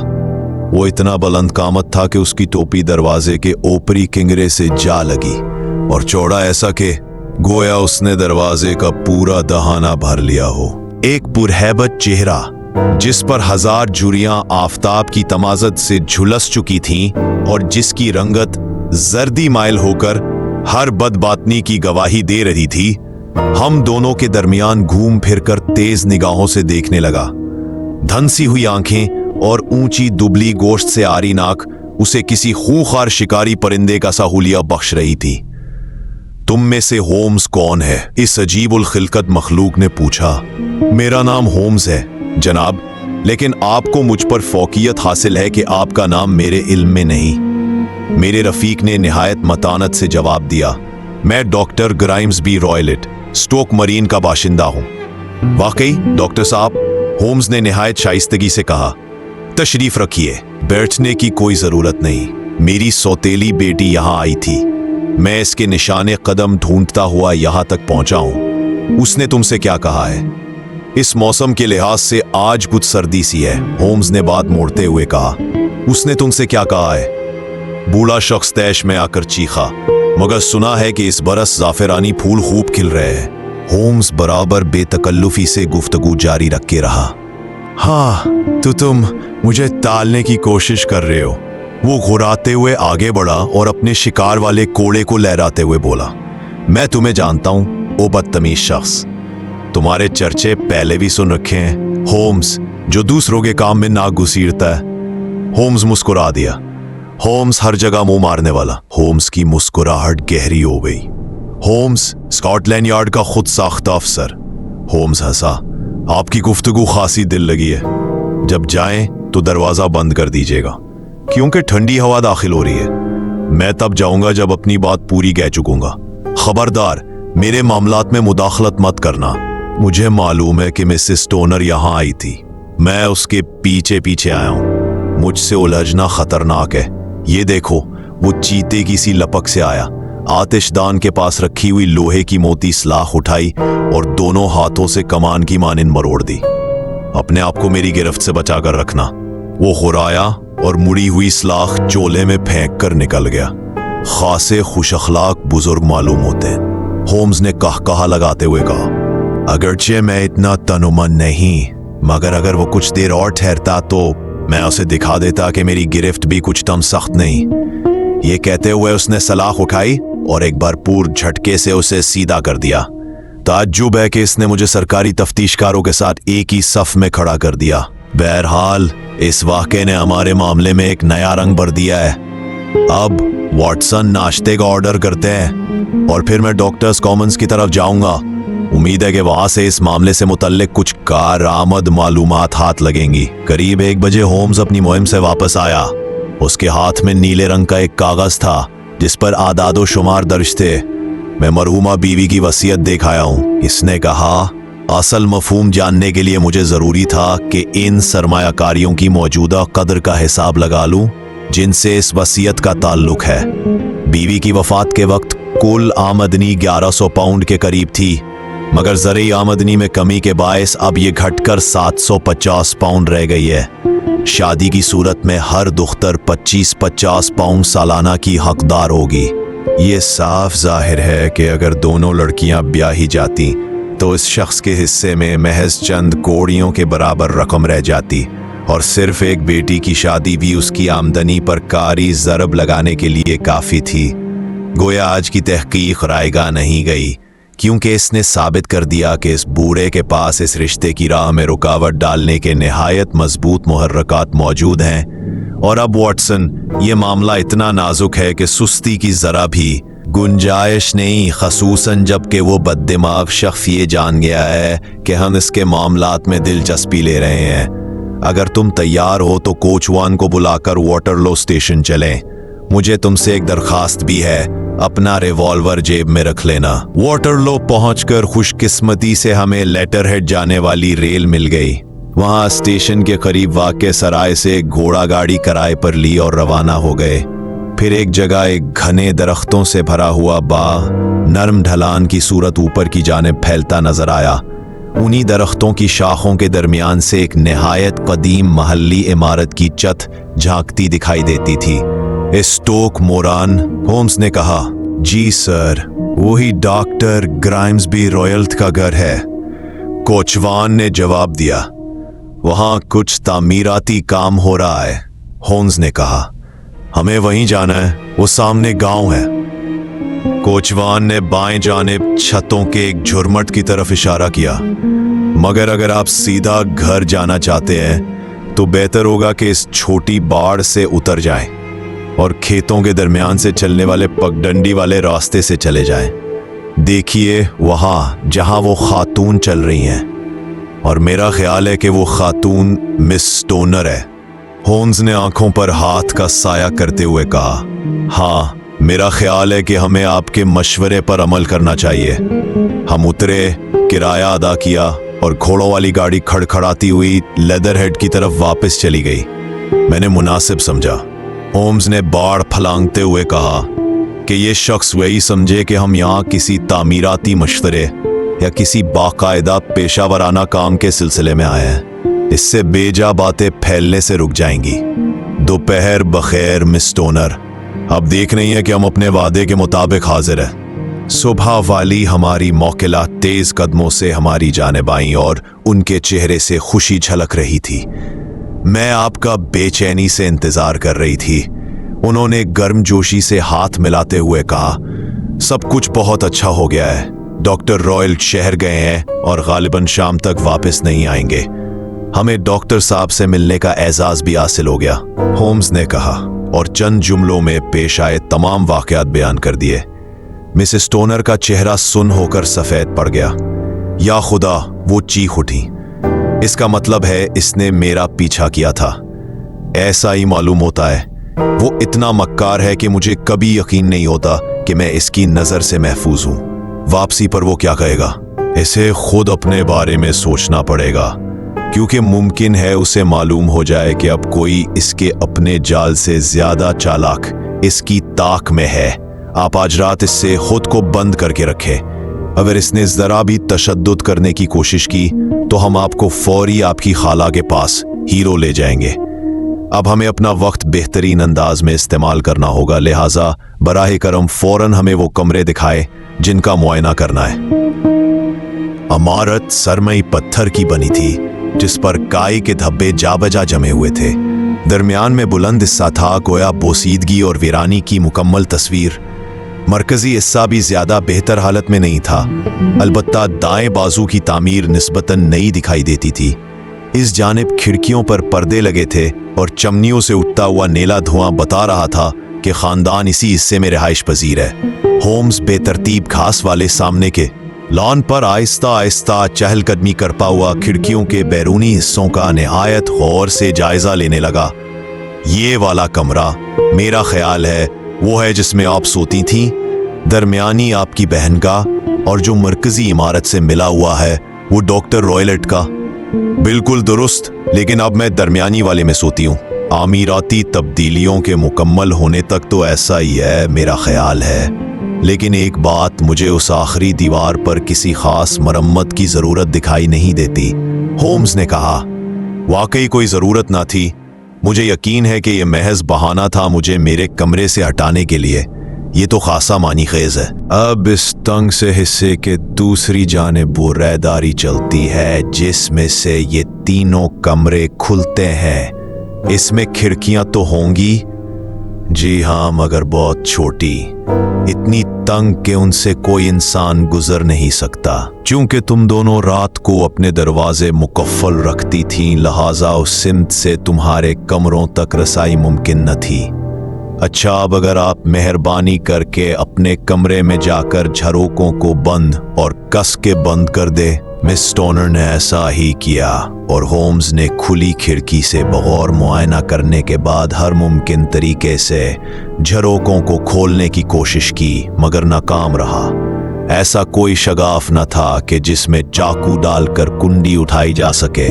वो इतना बुलंद कामत था कि उसकी टोपी दरवाजे के ऊपरी किंगरे से जा लगी और चौड़ा ऐसा कि गोया उसने दरवाजे का पूरा दहाना भर लिया हो। एक पुरहैबत चेहरा जिस पर 1000 झुर्रियां आफताब की तमाजत से झुलस चुकी थीं और जिसकी रंगत जर्दी माइल होकर हर बदबातनी की गवाही दे रही थी, हम दोनों के दरमियान घूम फिरकर तेज निगाहों से देखने लगा। धंसी हुई आंखें और ऊंची दुबली गोश्त से आरी नाक उसे किसी खूंखार शिकारी परिंदे का साहुलिया बख्श रही थी। तुम में से होम्स कौन है? इस अजीबुल खिलकत मखलूक ने पूछा। मेरा नाम होम्स है जनाब, लेकिन आपको मुझ पर फौकियत हासिल है कि आपका नाम मेरे इल्म में नहीं। मेरे रफीक ने निहायत मतानत से जवाब दिया। मैं डॉक्टर ग्राइम्सबी रॉयलेट, स्टोक मरीन का बाशिंदा हूं। वाकई डॉक्टर साहब, होम्स ने निहायत शाइस्तगी से कहा। तशरीफ रखिए, बैठने की कोई जरूरत नहीं। मेरी सौतेली बेटी यहां आई थी। मैं इसके निशाने कदम ढूंढता हुआ यहां तक पहुंचा हूं। उसने तुमसे क्या कहा है? इस मौसम के लिहाज से आज कुछ सर्दी सी है, होम्स ने बात मोड़ते हुए कहा। उसने तुमसे क्या कहा है? बूढ़ा शख्स तैश में आकर चीखा। मगर सुना है कि इस बरस जाफरानी फूल खूब खिल रहे हैं। होम्स बराबर बेतकल्लुफी से गुफ्तगू जारी रख के रहा। हाँ, तो तुम मुझे टालने की कोशिश कर रहे हो। वो घुराते हुए आगे बढ़ा और अपने शिकार वाले कोड़े को लहराते हुए बोला, मैं तुम्हें जानता हूं, ओ बदतमीज शख्स। तुम्हारे चर्चे पहले भी सुन रखे हैं। होम्स, जो दूसरों के काम में नाक घुसीड़ता है। होम्स मुस्कुरा दिया। होम्स हर जगह मुंह मारने वाला। होम्स की मुस्कुराहट गहरी हो गई। होम्स स्कॉटलैंड यार्ड का खुद साख्ता अफसर। होम्स हंसा। आपकी गुफ्तगू खासी दिल लगी है। जब जाएं तो दरवाजा बंद कर दीजिएगा, क्योंकि ठंडी हवा दाखिल हो रही है। मैं तब जाऊंगा जब अपनी बात पूरी कह चुकूंगा। खबरदार, मेरे मामलात में मुदाखलत मत करना। मुझे मालूम है कि मिसेस स्टोनर यहां आई थी। मैं उसके पीछे पीछे आया हूं। मुझसे उलझना खतरनाक है। ये देखो, वो चीते की सी लपक से आया, आतिशदान के पास रखी हुई लोहे की मोटी सलाख उठाई और दोनों हाथों से कमान की मानिंद मरोड़ दी। अपने आप को मेरी गिरफ्त से बचाकर रखना। वो खुराया और मुड़ी हुई सलाख चोले में फेंक कर निकल गया। खासे खुश अखलाक बुजुर्ग मालूम होते हैं, होम्स ने कहकहा लगाते हुए कहा। अगरचे मैं इतना तनुमन नहीं, मगर अगर वो कुछ देर और ठहरता तो मैं उसे दिखा देता कि मेरी गिरफ्त भी कुछ कम सख्त नहीं। ये कहते हुए उसने सलाख उठाई और एक भरपूर झटके से उसे सीधा कर दिया। ताज्जुब है कि इसने मुझे सरकारी तफ्तीशकारों के साथ एक ही सफ में खड़ा कर दिया। बहरहाल, इस वाक़े ने हमारे मामले में एक नया रंग भर दिया है। अब वॉटसन, नाश्ते का ऑर्डर करते हैं और फिर मैं डॉक्टर्स कॉमन्स की तरफ जाऊंगा। उम्मीद है कि वहां से इस मामले से मुतल्लिक कुछ कारआमद मालूमात हाथ लगेंगी। करीब 1 बजे होम्स अपनी मुहिम से वापस आया। उसके हाथ में नीले रंग का एक कागज था जिस पर आदादो शुमार दर्ज थे। मैं मरहूमा बीवी की वसीयत देखाया हूं। इसने कहा, असल मफहूम जानने के लिए मुझे जरूरी था कि इन सरमायाकारियों की मौजूदा कदर का हिसाब लगा लूं जिनसे इस वसीयत का ताल्लुक है। बीवी की वफात के वक्त कुल आमदनी 1100 पाउंड के करीब थी, मगर ज़रूरी आमदनी में कमी के बायस अब ये घटकर 750 पाउंड रह गई है। शादी की सूरत में हर दुख्तर 25-50 पाउंड सालाना की हकदार होगी। ये साफ जाहिर है कि अगर दोनों लड़कियां ब्याही जाती तो इस शख्स के हिस्से में महज चंद कौड़ियों के बराबर रकम रह जाती और सिर्फ एक बेटी की शादी भी उसकी आमदनी पर कारी ज़रब लगाने के लिए काफ़ी थी। गोया आज की तहकीक रायगा नहीं गई, क्योंकि इसने साबित कर दिया कि इस बूढ़े के पास इस रिश्ते की राह में रुकावट डालने के निहायत मजबूत मुहर्रकात मौजूद हैं। और अब वॉटसन, ये मामला इतना नाजुक है कि सुस्ती की ज़रा भी गुंजाइश नहीं, खसूसन जबकि वो बददिमाग शख्स ये जान गया है कि हम इसके मामलात में दिलचस्पी ले रहे हैं। अगर तुम तैयार हो तो कोचवान को बुलाकर वाटरलो स्टेशन चलें। मुझे तुमसे एक दरखास्त भी है, अपना रिवॉल्वर जेब में रख लेना। वाटरलो पहुंचकर खुशकिस्मती से हमें लेटर हेड जाने वाली रेल मिल गई। वहां स्टेशन के करीब वाक़े सराय से एक घोड़ा गाड़ी किराए पर ली और रवाना हो गए। फिर एक जगह एक घने दरख्तों से भरा हुआ बाग नरम ढलान की सूरत ऊपर की जानिब फैलता नजर आया। उन्हीं दरख्तों की शाखों के दरमियान से एक निहायत कदीम महल्ली इमारत की छत झांकती दिखाई देती थी। स्टोक मोरान, होम्स ने कहा। जी सर, वही डॉक्टर ग्राइम्सबी रॉयल्ट का घर है, कोचवान ने जवाब दिया। वहां कुछ तामीराती काम हो रहा है, होम्स ने कहा। हमें वहीं जाना है, वो सामने गांव है। कोचवान ने बाएं जानिब छतों के एक झुरमट की तरफ इशारा किया। मगर अगर आप सीधा घर जाना चाहते हैं तो बेहतर होगा कि इस छोटी बाड़ से उतर जाएं और खेतों के दरमियान से चलने वाले पगडंडी वाले रास्ते से चले जाएं। देखिए वहां जहां वो खातून चल रही हैं, और मेरा ख्याल है कि वो खातून मिस स्टोनर है। होम्स ने आंखों पर हाथ का साया करते हुए कहा। हाँ, मेरा ख्याल है कि हमें आपके मशवरे पर अमल करना चाहिए। हम उतरे, किराया अदा किया और घोड़ों वाली गाड़ी खड़खड़ाती हुई लेदरहेड की तरफ वापस चली गई। मैंने मुनासिब समझा। होम्स ने बाड़ फलांगते हुए कहा कि ये शख्स वही समझे कि हम यहाँ किसी तामीराती मशवरे या किसी बाकायदा पेशावराना काम के सिलसिले में आए हैं। इससे बेजा बातें फैलने से रुक जाएंगी। दोपहर बखैर मिस स्टोनर। अब देख रही है कि हम अपने वादे के मुताबिक हाजिर हैं। सुबह वाली हमारी मौकिला तेज कदमों से हमारी जानिब आईं और उनके चेहरे से खुशी झलक रही थी। मैं आपका बेचैनी से इंतजार कर रही थी, उन्होंने गर्मजोशी से हाथ मिलाते हुए कहा। सब कुछ बहुत अच्छा हो गया है। डॉक्टर रॉयल शहर गए हैं और गालिबन शाम तक वापस नहीं आएंगे। हमें डॉक्टर साहब से मिलने का एजाज भी हासिल हो गया, होम्स ने कहा और चंद जुमलों में पेश आए तमाम वाकयात बयान कर दिए। मिसेस स्टोनर का चेहरा सुन्न होकर सफेद पड़ गया। या खुदा, वो चीख उठी। इसका मतलब है इसने मेरा पीछा किया था। ऐसा ही मालूम होता है। वो इतना मक्कार है कि मुझे कभी यकीन नहीं होता कि मैं इसकी नजर से महफूज हूं। वापसी पर वो क्या कहेगा? इसे खुद अपने बारे में सोचना पड़ेगा, क्योंकि मुमकिन है उसे मालूम हो जाए कि अब कोई इसके अपने जाल से ज्यादा चालाक इसकी ताक में है। आप आज रात इससे खुद को बंद करके रखें। अगर इसने जरा भी तशद्दुद करने की कोशिश की तो हम आपको फौरी आपकी खाला के पास हीरो ले जाएंगे। अब हमें अपना वक्त बेहतरीन अंदाज में इस्तेमाल करना होगा, लिहाजा बराह करम फौरन हमें वो कमरे दिखाए जिनका मुआयना करना है। इमारत सरमई पत्थर की बनी थी, जिस पर काई के धब्बे जाबजा जमे हुए थे। दरमियान में बुलंद हिस्सा था, गोया बोसीदगी और वीरानी की मुकम्मल तस्वीर। मरकजी हिस्सा भी ज्यादा बेहतर हालत में नहीं था, अलबत्ता दाएं बाजू की तामीर निस्बतन नई दिखाई देती थी। इस जानिब खिड़कियों पर पर्दे लगे थे और चमनियों से उठता हुआ नीला धुआं बता रहा था कि खानदान इसी हिस्से में रिहाइश पजीर है। होम्स बेतरतीब घास वाले सामने के लॉन पर आहिस्ता आहिस्ता चहलकदमी करता हुआ खिड़कियों के बैरूनी हिस्सों का निहायत गौर से जायजा लेने लगा। ये वाला कमरा मेरा ख्याल है वो है जिसमें आप सोती थीं, दरमियानी आपकी बहन का, और जो मरकजी इमारत से मिला हुआ है वो डॉक्टर रॉयलेट का। बिल्कुल दुरुस्त, लेकिन अब मैं दरमियानी वाले में सोती हूँ। आमीराती तब्दीलियों के मुकम्मल होने तक तो ऐसा ही है, मेरा ख्याल है। लेकिन एक बात, मुझे उस आखिरी दीवार पर किसी खास मरम्मत की जरूरत दिखाई नहीं देती, होम्स ने कहा। वाकई कोई जरूरत ना थी। मुझे यकीन है कि यह महज बहाना था मुझे मेरे कमरे से हटाने के लिए। ये तो खासा मानी खेज है। अब इस तंग से हिस्से के दूसरी जानिब वो रहदारी चलती है जिसमें से ये तीनों कमरे खुलते हैं। इसमें खिड़कियां तो होंगी, जी हाँ, मगर बहुत छोटी, इतनी तंग कि उनसे कोई इंसान गुजर नहीं सकता। चूंकि तुम दोनों रात को अपने दरवाजे मुकफ्फल रखती थीं, लिहाजा उस सिमत से तुम्हारे कमरों तक रसाई मुमकिन न थी। अच्छा, अब अगर आप मेहरबानी करके अपने कमरे में जाकर झरोकों को बंद और कस के बंद कर दे। मिस टोनर ने ऐसा ही किया और होम्स ने खुली खिड़की से बगौर मुआयना करने के बाद हर मुमकिन तरीके से झरोकों को खोलने की कोशिश की, मगर नाकाम रहा। ऐसा कोई शगाफ न था कि जिसमें चाकू डालकर कुंडी उठाई जा सके।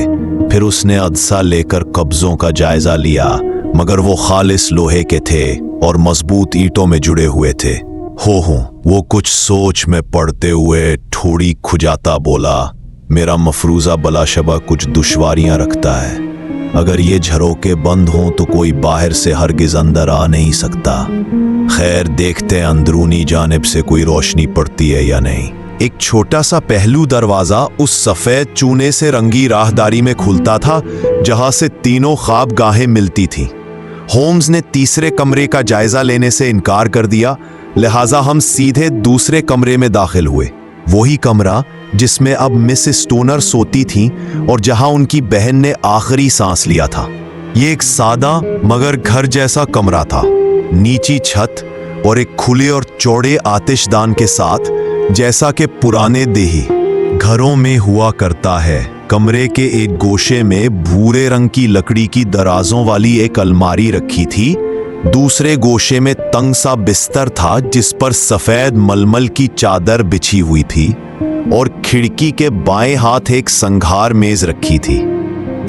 फिर उसने अदसा लेकर कब्जों का जायजा लिया, मगर वो खालिस लोहे के थे और मजबूत ईंटों में जुड़े हुए थे। वो कुछ सोच में पड़ते हुए थोड़ी खुजाता बोला, मेरा मफरूजा बलाशबा कुछ दुश्वारियां रखता है। अगर ये झरोके बंद हों तो कोई बाहर से हरगिज अंदर आ नहीं सकता। खैर, देखते हैं अंदरूनी जानिब से कोई रोशनी पड़ती है या नहीं। एक छोटा सा पहलू दरवाजा उस सफेद चूने से रंगी राहदारी में खुलता था जहां से तीनों ख्वाबगाहें मिलती थीं। होम्स ने तीसरे कमरे का जायजा लेने से इनकार कर दिया, लिहाजा हम सीधे दूसरे कमरे में दाखिल हुए। वही कमरा जिसमें अब मिसेस टोनर सोती थीं और जहां उनकी बहन ने आखिरी सांस लिया था। ये एक सादा मगर घर जैसा कमरा था, नीची छत और एक खुले और चौड़े आतिशदान के साथ, जैसा कि पुराने देही घरों में हुआ करता है। कमरे के एक गोशे में भूरे रंग की लकड़ी की दराजों वाली एक अलमारी रखी थी। दूसरे गोशे में तंग सा बिस्तर था जिस पर सफेद मलमल की चादर बिछी हुई थी और खिड़की के बाएं हाथ एक संघार मेज रखी थी।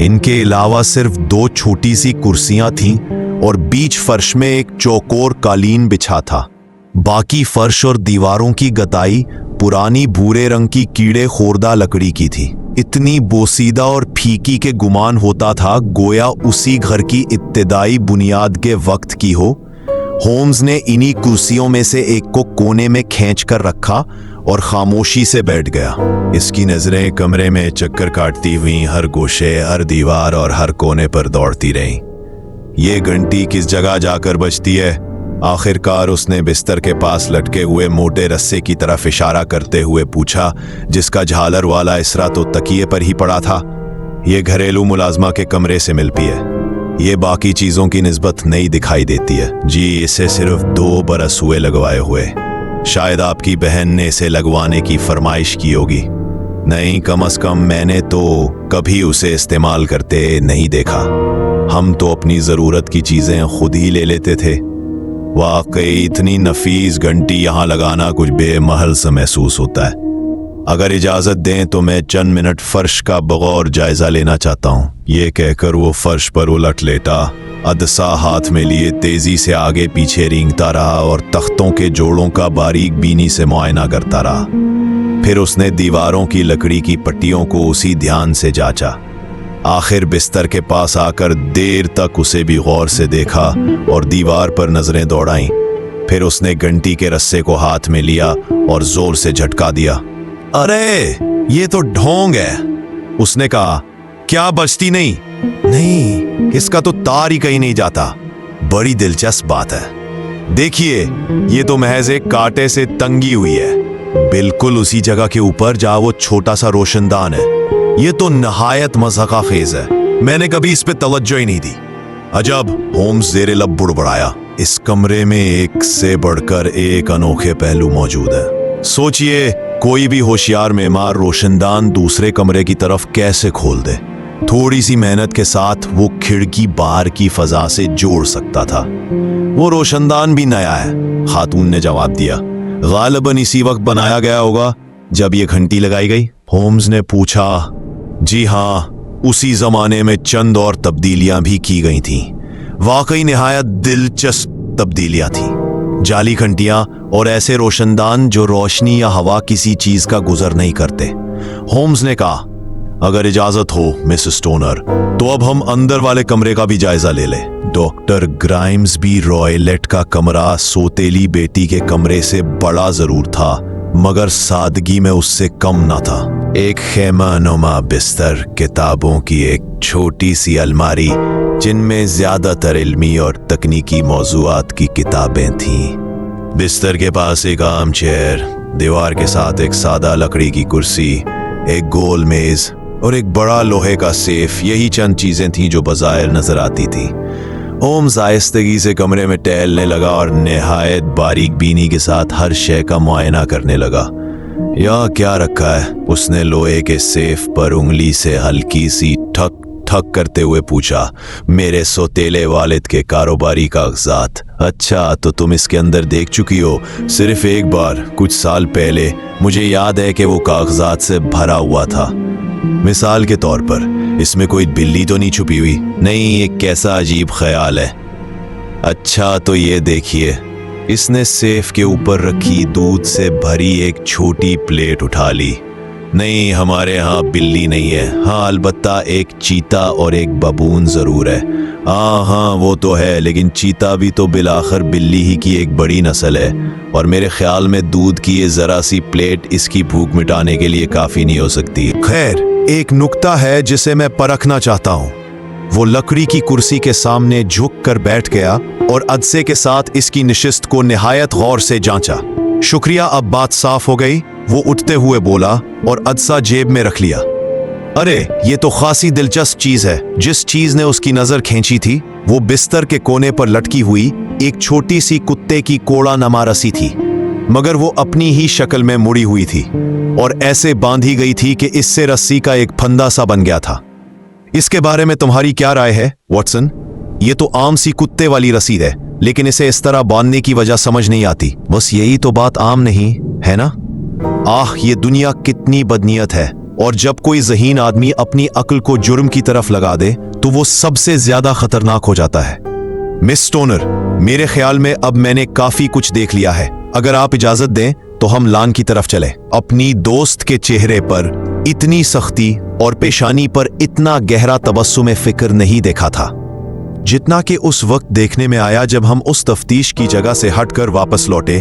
इनके अलावा सिर्फ 2 छोटी सी कुर्सियां थीं और बीच फर्श में एक चौकोर कालीन बिछा था। बाकी फर्श और दीवारों की गताई पुरानी भूरे रंग की कीड़े खोरदा लकड़ी की थी। इतनी बोसीदा और फीकी के गुमान होता था गोया उसी घर की इब्तिदाई बुनियाद के वक्त की हो। होम्स ने इन्हीं कुर्सियों में से एक को कोने में खींच कर रखा और खामोशी से बैठ गया। इसकी नजरें कमरे में चक्कर काटती हुई हर गोशे, हर दीवार और हर कोने पर दौड़ती रहीं। ये घंटी किस जगह जाकर बजती है? आखिरकार उसने बिस्तर के पास लटके हुए मोटे रस्से की तरफ इशारा करते हुए पूछा, जिसका झालर वाला इसरा तो तकिए पर ही पड़ा था। ये घरेलू मुलाजमा के कमरे से मिलती है। ये बाकी चीजों की निस्बत नहीं दिखाई देती है। जी, इसे सिर्फ 2 बरस हुए लगवाए हुए। शायद आपकी बहन ने इसे लगवाने की फरमाइश की होगी। नहीं, कम से कम मैंने तो कभी उसे इस्तेमाल करते नहीं देखा। हम तो अपनी जरूरत की चीजें खुद ही ले लेते थे। वाकई इतनी नफीस घंटी यहाँ लगाना कुछ बेमहल सा महसूस होता है। अगर इजाजत दें तो मैं चंद मिनट फर्श का बगौर जायजा लेना चाहता हूँ। ये कहकर वो फर्श पर उलट लेटा, अदसा हाथ में लिए तेजी से आगे पीछे रेंगता रहा और तख्तों के जोड़ों का बारीक बीनी से मुआयना करता रहा। फिर उसने दीवारों की लकड़ी की पट्टियों को उसी ध्यान से जांचा। आखिर बिस्तर के पास आकर देर तक उसे भी गौर से देखा और दीवार पर नजरें दौड़ाईं। फिर उसने घंटी के रस्से को हाथ में लिया और जोर से झटका दिया। अरे, ये तो ढोंग है, उसने कहा। क्या बजती नहीं? नहीं, इसका तो तार ही कहीं नहीं जाता। बड़ी दिलचस्प बात है। देखिए, ये तो महज एक कांटे से तंगी हुई है, बिल्कुल उसी जगह के ऊपर जहां वो छोटा सा रोशनदान है। ये तो नहायत मज़ाक़ खेज है। मैंने कभी इस पे तवज्जो ही नहीं दी। अजब, होम्स ज़ेरे लब बुड़बड़ाया। इस कमरे में एक से बढ़कर एक अनोखे पहलू मौजूद है। सोचिए, कोई भी होशियार मेहमान रोशनदान दूसरे कमरे की तरफ कैसे खोल दे। थोड़ी सी मेहनत के साथ वो खिड़की बाहर की फजा से जोड़ सकता था। वो रोशनदान भी नया है, खातून ने जवाब दिया। गालिबन इसी वक्त बनाया गया होगा जब ये घंटी लगाई गई। होम्स ने पूछा। जी हाँ, उसी जमाने में चंद और तब्दीलियां भी की गई थीं। वाकई निहायत दिलचस्प तब्दीलियां थीं। जाली घंटियां और ऐसे रोशनदान जो रोशनी या हवा किसी चीज का गुजर नहीं करते। होम्स ने कहा, अगर इजाजत हो मिसेस स्टोनर, तो अब हम अंदर वाले कमरे का भी जायजा ले लें। डॉक्टर ग्राइम्सबी रॉयलेट का कमरा सोतेली बेटी के कमरे से बड़ा जरूर था, मगर सादगी में उससे कम ना था। एक खेमानुमा बिस्तर, किताबों की एक छोटी सी अलमारी जिनमें ज्यादातर इल्मी और तकनीकी मौज़ूआत की किताबें थीं। बिस्तर के पास एक आर्म चेयर, दीवार के साथ एक सादा लकड़ी की कुर्सी, एक गोल मेज और एक बड़ा लोहे का सेफ। यही चंद चीजें थीं जो बज़ाहिर नजर आती थीं। होम्स आहिस्तगी से कमरे में टहलने लगा और निहायत बारीक बीनी के साथ हर शय का मुआयना करने लगा। यह क्या रखा है? उसने लोहे के सेफ पर उंगली से हल्की सी ठक ठक करते हुए पूछा। मेरे सोतेले वालिद के कारोबारी कागजात। अच्छा, तो तुम इसके अंदर देख चुकी हो? सिर्फ एक बार, कुछ साल पहले। मुझे याद है कि वो कागजात से भरा हुआ था। मिसाल के तौर पर, इसमें कोई बिल्ली तो नहीं छुपी हुई? नहीं, ये कैसा अजीब ख्याल है। अच्छा, तो ये देखिए। इसने सेफ के ऊपर रखी दूध से भरी एक छोटी प्लेट उठा ली। नहीं, हमारे यहाँ बिल्ली नहीं है। हाँ, अलबत्ता एक चीता और एक बबून जरूर है। हाँ, वो तो है, लेकिन चीता भी तो बिलाखिर बिल्ली ही की एक बड़ी नस्ल है, और मेरे ख्याल में दूध की ये जरा सी प्लेट इसकी भूख मिटाने के लिए काफी नहीं हो सकती। खैर, एक नुक्ता है जिसे मैं परखना चाहता हूँ। वो लकड़ी की कुर्सी के सामने झुक कर बैठ गया और अदसे के साथ इसकी निशिस्त को निहायत गौर से जांचा। शुक्रिया, अब बात साफ हो गई। वो उठते हुए बोला और अदसा जेब में रख लिया। अरे, ये तो खासी दिलचस्प चीज है। जिस चीज ने उसकी नजर खींची थी वो बिस्तर के कोने पर लटकी हुई एक छोटी सी कुत्ते की कोड़ा नमा रस्सी थी, मगर वो अपनी ही शक्ल में मुड़ी हुई थी और ऐसे बांधी गई थी कि इससे रस्सी का एक फंदा सा बन गया था। इसके बारे में तुम्हारी क्या राय है, वॉटसन? ये तो आम सी कुत्ते वाली रस्सी है, लेकिन इसे इस तरह बांधने की वजह समझ नहीं आती। बस यही तो बात आम नहीं है ना? आह, ये दुनिया कितनी बदनीयत है, और जब कोई ज़हीन आदमी अपनी अक्ल को जुर्म की तरफ लगा दे तो वो सबसे ज्यादा खतरनाक हो जाता है। मिस स्टोनर, मेरे ख्याल में अब मैंने काफी कुछ देख लिया है। अगर आप इजाजत दें तो हम लान की तरफ चले। अपनी दोस्त के चेहरे पर इतनी सख्ती और पेशानी पर इतना गहरा तबस्सुम फिक्र नहीं देखा था जितना कि उस वक्त देखने में आया जब हम उस तफ्तीश की जगह से हटकर वापस लौटे।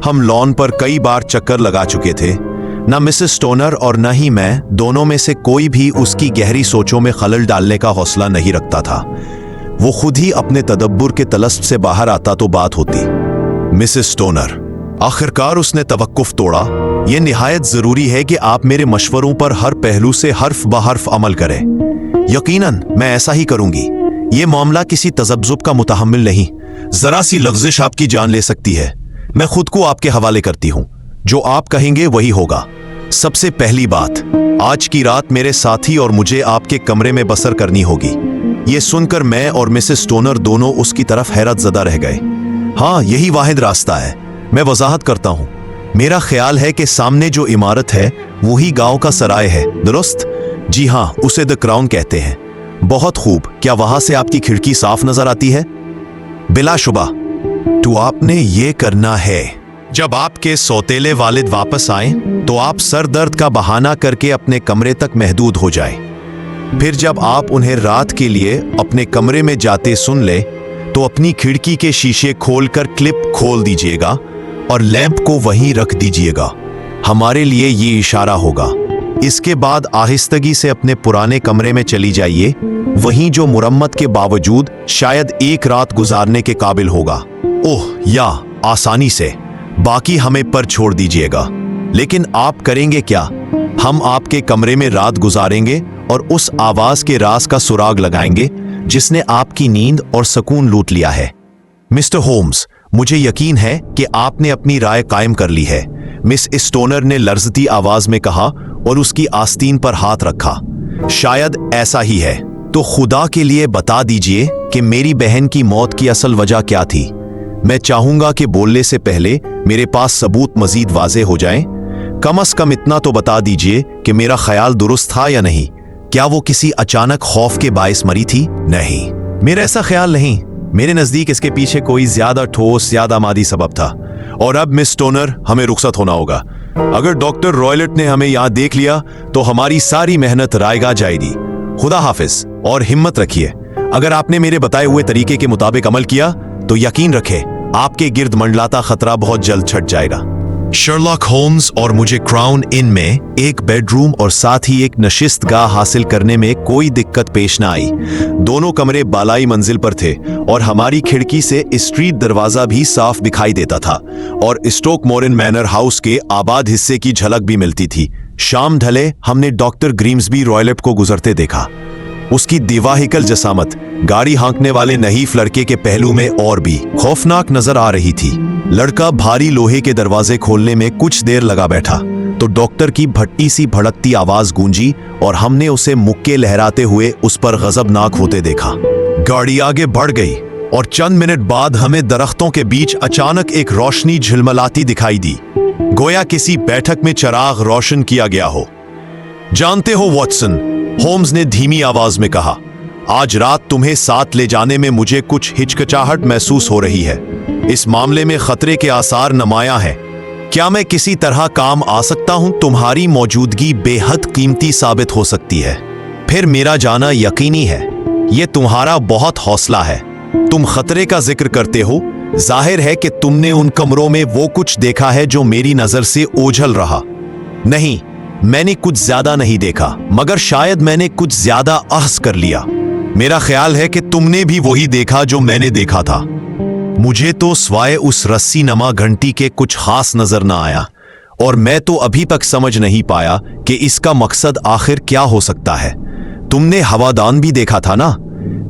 हम लॉन पर कई बार चक्कर लगा चुके थे। न मिसेस स्टोनर और न ही मैं, दोनों में से कोई भी उसकी गहरी सोचों में खलल डालने का हौसला नहीं रखता था। वो खुद ही अपने तदब्बुर के तलस्प से बाहर आता तो बात होती। मिसेस स्टोनर, आखिरकार उसने तवक्कुफ तोड़ा। यह निहायत जरूरी है कि आप मेरे मशवरों पर हर पहलू से हर्फ ब हर्फ अमल करें। यकीनन मैं ऐसा ही करूंगी। ये मामला किसी तजब्जुब का मुतहम्मिल नहीं। जरा सी लफ्जिश आपकी जान ले सकती है। मैं खुद को आपके हवाले करती हूँ। जो आप कहेंगे वही होगा। सबसे पहली बात, आज की रात मेरे साथी और मुझे आपके कमरे में बसर करनी होगी। ये सुनकर मैं और मिसेस स्टोनर दोनों उसकी तरफ हैरत ज़दा रह गए। हाँ, यही वाहिद रास्ता है। मैं वजाहत करता हूँ। मेरा ख्याल है कि सामने जो इमारत है वही गांव का सराय है, दुरुस्त? जी हाँ, उसे द क्राउन कहते हैं। बहुत खूब। क्या वहां से आपकी खिड़की साफ नजर आती है? बिलाशुबा। तो आपने ये करना है, जब आपके सौतेले वालिद वापस आएं तो आप सर दर्द का बहाना करके अपने कमरे तक महदूद हो जाएं। फिर जब आप उन्हें रात के लिए अपने कमरे में जाते सुन ले तो अपनी खिड़की के शीशे खोलकर क्लिप खोल दीजिएगा और लैंप को वहीं रख दीजिएगा। हमारे लिए ये इशारा होगा। इसके बाद आहिस्तगी से अपने पुराने कमरे में चली जाइए, वहीं जो मुरम्मत के बावजूद शायद एक रात गुजारने के काबिल होगा। ओह, या आसानी से। बाकी हमें पर छोड़ दीजिएगा। लेकिन आप करेंगे क्या? हम आपके कमरे में रात गुजारेंगे और उस आवाज के राज का सुराग लगाएंगे जिसने आपकी नींद और सुकून लूट लिया है। मिस्टर होम्स, मुझे यकीन है कि आपने अपनी राय कायम कर ली है, मिस स्टोनर ने लर्जती आवाज में कहा और उसकी आस्तीन पर हाथ रखा। शायद ऐसा ही है। तो खुदा के लिए बता दीजिए कि मेरी बहन की मौत की असल वजह क्या थी। मैं चाहूंगा कि बोलने से पहले मेरे पास सबूत मजीद वाजे हो जाएं। कम से कम इतना तो बता दीजिए कि मेरा ख्याल दुरुस्त था या नहीं। क्या वो किसी अचानक खौफ के बायस मरी थी? नहीं, मेरा ऐसा ख्याल नहीं। मेरे नजदीक इसके पीछे कोई ज्यादा ठोस, ज्यादा मादी सबब था। और अब मिस स्टोनर, हमें रुखसत होना होगा। अगर डॉक्टर रॉयलेट ने हमें यहाँ देख लिया तो हमारी सारी मेहनत रायगा जाएगी। खुदा हाफिज और हिम्मत रखिए। अगर आपने मेरे बताए हुए तरीके के मुताबिक अमल किया तो यकीन रखें आपके गिर्द मंडलाता खतरा बहुत जल्द छट जाएगा। शर्लॉक होम्स और मुझे क्राउन इन में एक बेडरूम और साथ ही एक नशिस्त गाह हासिल करने में कोई दिक्कत पेश न आई। दोनों कमरे बालाई मंजिल पर थे और हमारी खिड़की से स्ट्रीट दरवाजा भी साफ दिखाई देता था और स्टोक मोरिन मैनर हाउस के आबाद हिस्से की झलक भी मिलती थी। शाम ढले हमने डॉक्टर ग्रीम्सबी रॉयलेट को गुजरते देखा। उसकी दिवाहिकल जसामत गाड़ी हाँकने वाले नहीफ लड़के के पहलू में और भी खौफनाक नजर आ रही थी। लड़का भारी लोहे के दरवाजे खोलने में कुछ देर लगा बैठा तो डॉक्टर की भट्टी सी भड़कती आवाज गूंजी और हमने उसे मुक्के लहराते हुए उस पर गजबनाक होते देखा। गाड़ी आगे बढ़ गई और चंद मिनट बाद हमें दरख्तों के बीच अचानक एक रोशनी झिलमिलाती दिखाई दी, गोया किसी बैठक में चिराग रोशन किया गया हो। जानते हो वॉटसन, होम्स ने धीमी आवाज में कहा, आज रात तुम्हें साथ ले जाने में मुझे कुछ हिचकिचाहट महसूस हो रही है। इस मामले में खतरे के आसार नुमायां हैं। क्या मैं किसी तरह काम आ सकता हूं? तुम्हारी मौजूदगी बेहद कीमती साबित हो सकती है। फिर मेरा जाना यकीनी है। यह तुम्हारा बहुत हौसला है। तुम खतरे का जिक्र करते हो। जाहिर है कि तुमने उन कमरों में वो कुछ देखा है जो मेरी नजर से ओझल रहा। नहीं, मैंने कुछ ज्यादा नहीं देखा, मगर शायद मैंने कुछ ज्यादा अहस कर लिया। मेरा ख्याल है कि तुमने भी वही देखा जो मैंने देखा था। मुझे तो स्वाय उस रस्सी नमा घंटी के कुछ खास नजर न आया और मैं तो अभी तक समझ नहीं पाया कि इसका मकसद आखिर क्या हो सकता है। तुमने हवादान भी देखा था ना?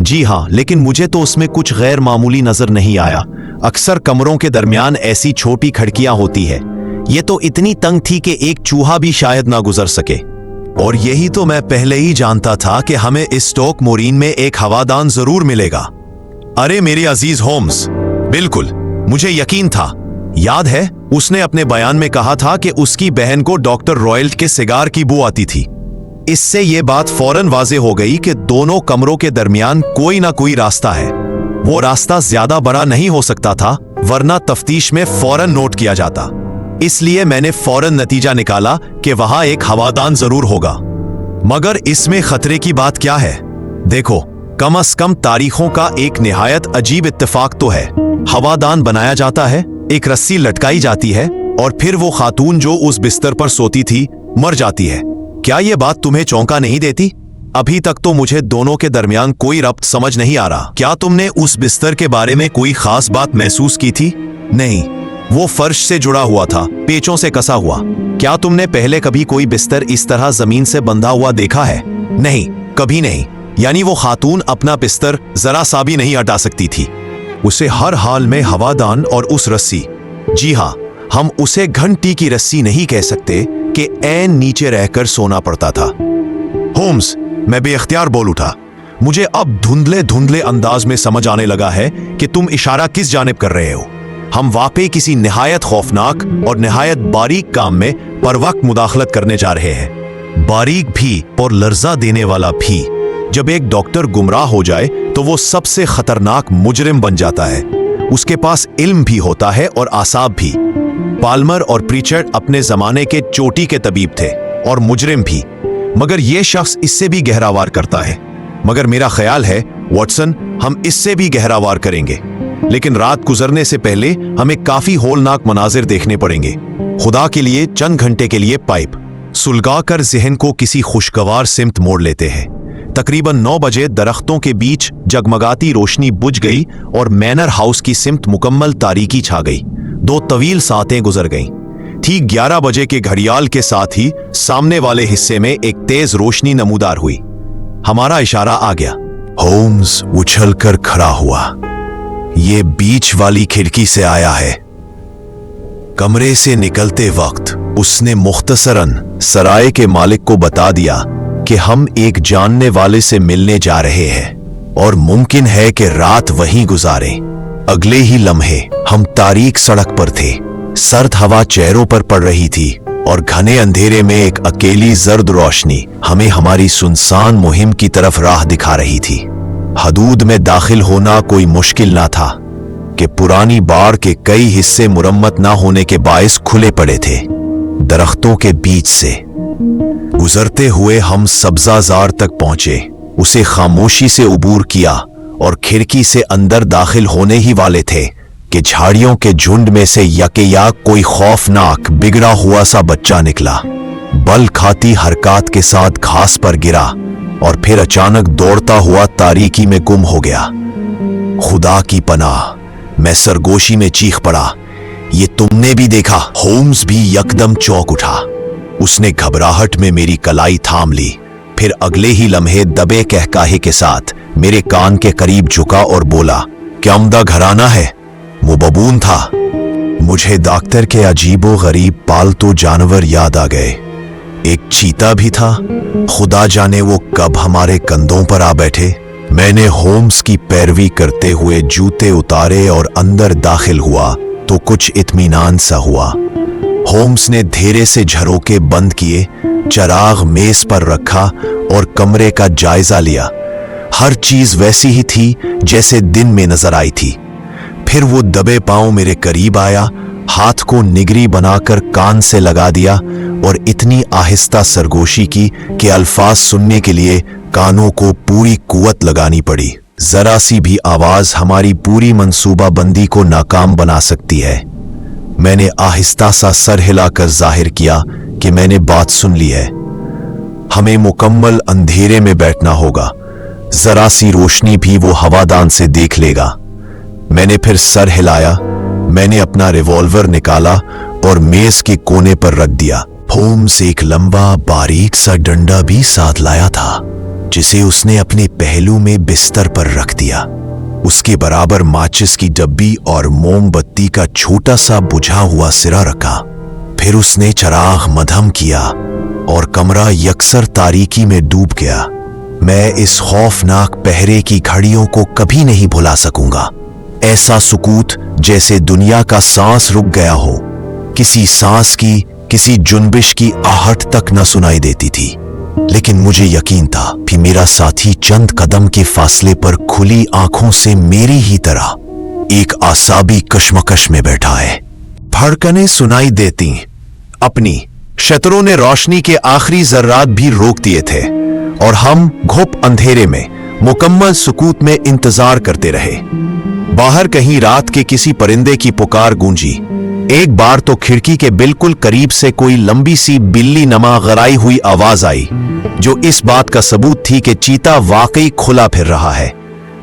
जी हाँ, लेकिन मुझे तो उसमें कुछ गैर मामूली नजर नहीं आया। अक्सर कमरों के दरमियान ऐसी छोटी खिड़कियां होती है। ये तो इतनी तंग थी कि एक चूहा भी शायद ना गुजर सके। और यही तो मैं पहले ही जानता था कि हमें इस स्टोक मोरीन में एक हवादान जरूर मिलेगा। अरे मेरे अजीज होम्स, बिल्कुल मुझे यकीन था। याद है उसने अपने बयान में कहा था कि उसकी बहन को डॉक्टर रॉयल्ट के सिगार की बू आती थी। इससे यह बात फौरन वाजे हो गई कि दोनों कमरों के दरमियान कोई ना कोई रास्ता है। वो रास्ता ज्यादा बड़ा नहीं हो सकता था, वरना तफ्तीश में फौरन नोट किया जाता। इसलिए मैंने फौरन नतीजा निकाला कि वहां एक हवादान जरूर होगा। मगर इसमें खतरे की बात क्या है? देखो, कम से कम तारीखों का एक निहायत अजीब इत्तेफाक तो है। हवादान बनाया जाता है, एक रस्सी लटकाई जाती है और फिर वो खातून जो उस बिस्तर पर सोती थी मर जाती है। क्या ये बात तुम्हें चौंका नहीं देती? अभी तक तो मुझे दोनों के दरमियान कोई रब्त समझ नहीं आ रहा। क्या तुमने उस बिस्तर के बारे में कोई खास बात महसूस की थी? नहीं, वो फर्श से जुड़ा हुआ था, पेचों से कसा हुआ। क्या तुमने पहले कभी कोई बिस्तर इस तरह जमीन से बंधा हुआ देखा है? नहीं, कभी नहीं। यानी वो खातून अपना बिस्तर जरा सा भी नहीं हटा सकती थी। उसे हर हाल में हवादान और उस रस्सी, जी हाँ, हम उसे घंटी की रस्सी नहीं कह सकते, कि ऐन नीचे रहकर सोना पड़ता था। होम्स, मैं बेख्तियार बोल उठा। मुझे अब धुंधले धुंधले अंदाज में समझ आने लगा है कि तुम इशारा किस जानिब कर रहे हो। हम वाकई किसी निहायत खौफनाक और निहायत बारीक काम में पर वक्त मुदाखलत करने जा रहे हैं। बारीक भी और लर्जा देने वाला भी। जब एक डॉक्टर गुमराह हो जाए तो वो सबसे खतरनाक मुजरिम बन जाता है। उसके पास इल्म भी होता है और आसाब भी। पाल्मर और प्रीचर्ड अपने जमाने के चोटी के तबीब थे और मुजरिम भी, मगर यह शख्स इससे भी गहरावार करता है। मगर मेरा ख्याल है वॉटसन, हम इससे भी गहरावार करेंगे। लेकिन रात गुजरने से पहले हमें काफी होलनाक मनाजिर देखने पड़ेंगे। खुदा के लिए चंद घंटे के लिए पाइप सुलगाकर जहन को किसी खुशगवार सिमत मोड़ लेते हैं। तकरीबन 9 बजे दरख्तों के बीच जगमगाती रोशनी बुझ गई और मैनर हाउस की सिमत मुकम्मल तारीकी छा गई। 2 तवील सातें गुजर गईं। ठीक 11 बजे के घड़ियाल के साथ ही सामने वाले हिस्से में एक तेज रोशनी नमूदार हुई। हमारा इशारा आ गया। होम्स उछलकर खड़ा हुआ। ये बीच वाली खिड़की से आया है। कमरे से निकलते वक्त उसने मुख्तसरन सराय के मालिक को बता दिया कि हम एक जानने वाले से मिलने जा रहे हैं और मुमकिन है कि रात वहीं गुजारें। अगले ही लम्हे हम तारीक सड़क पर थे। सर्द हवा चेहरों पर पड़ रही थी और घने अंधेरे में एक अकेली जर्द रोशनी हमें हमारी सुनसान मुहिम की तरफ राह दिखा रही थी। हदूद में दाखिल होना कोई मुश्किल ना था कि पुरानी बाड़ के कई हिस्से मुरम्मत ना होने के बायस खुले पड़े थे। दरख्तों के बीच से। गुजरते हुए हम सब्जाजार तक पहुंचे, उसे खामोशी से उबूर किया और खिड़की से अंदर दाखिल होने ही वाले थे कि झाड़ियों के झुंड में से यकेयाक कोई खौफनाक बिगड़ा हुआ सा बच्चा निकला। बल खाती हरकत के साथ घास पर गिरा और फिर अचानक दौड़ता हुआ तारीकी में गुम हो गया। खुदा की पनाह, मैं सरगोशी में चीख पड़ा, ये तुमने भी देखा? होम्स भी यकदम चौंक उठा। उसने घबराहट में मेरी कलाई थाम ली, फिर अगले ही लम्हे दबे कहकाहे के साथ मेरे कान के करीब झुका और बोला, क्या उम्दा घराना है? वो बबून था। मुझे डॉक्टर के अजीबो गरीब पालतू जानवर याद आ गए। एक चीता भी था, खुदा जाने वो कब हमारे कंधों पर आ बैठे। मैंने होम्स की पैरवी करते हुए जूते उतारे और अंदर दाखिल हुआ तो कुछ इत्मीनान सा हुआ। होम्स ने धीरे से झरोके बंद किए, चराग मेज पर रखा और कमरे का जायजा लिया। हर चीज वैसी ही थी जैसे दिन में नजर आई थी। फिर वो दबे पांव मेरे करीब आया, हाथ को निगरी बनाकर कान से लगा दिया और इतनी आहिस्ता सरगोशी की कि अल्फाज सुनने के लिए कानों को पूरी कुवत लगानी पड़ी। जरा सी भी आवाज हमारी पूरी मंसूबाबंदी को नाकाम बना सकती है। मैंने आहिस्ता सा सर हिलाकर जाहिर किया कि मैंने बात सुन ली है। हमें मुकम्मल अंधेरे में बैठना होगा, जरा सी रोशनी भी वो हवादान से देख लेगा। मैंने फिर सर हिलाया। मैंने अपना रिवॉल्वर निकाला और मेज के कोने पर रख दिया। होम्स एक लंबा बारीक सा डंडा भी साथ लाया था, जिसे उसने अपने पहलू में बिस्तर पर रख दिया। उसके बराबर माचिस की डब्बी और मोमबत्ती का छोटा सा बुझा हुआ सिरा रखा। फिर उसने चराग मधम किया और कमरा यकसर तारीकी में डूब गया। मैं इस खौफनाक पहरे की घड़ियों को कभी नहीं भुला सकूंगा। ऐसा सुकूत जैसे दुनिया का सांस रुक गया हो। किसी सांस की, किसी जुनबिश की आहट तक न सुनाई देती थी। लेकिन मुझे यकीन था कि मेरा साथी चंद कदम के फासले पर खुली आंखों से मेरी ही तरह एक आसाबी कश्मकश में बैठा है। धड़कनें सुनाई देती, अपनी शतरों ने रोशनी के आखिरी जर्रात भी रोक दिए थे और हम घुप अंधेरे में मुकम्मल सुकूत में इंतजार करते रहे। बाहर कहीं रात के किसी परिंदे की पुकार गूंजी। एक बार तो खिड़की के बिल्कुल करीब से कोई लंबी सी बिल्ली नमा गराई हुई आवाज आई, जो इस बात का सबूत थी कि चीता वाकई खुला फिर रहा है।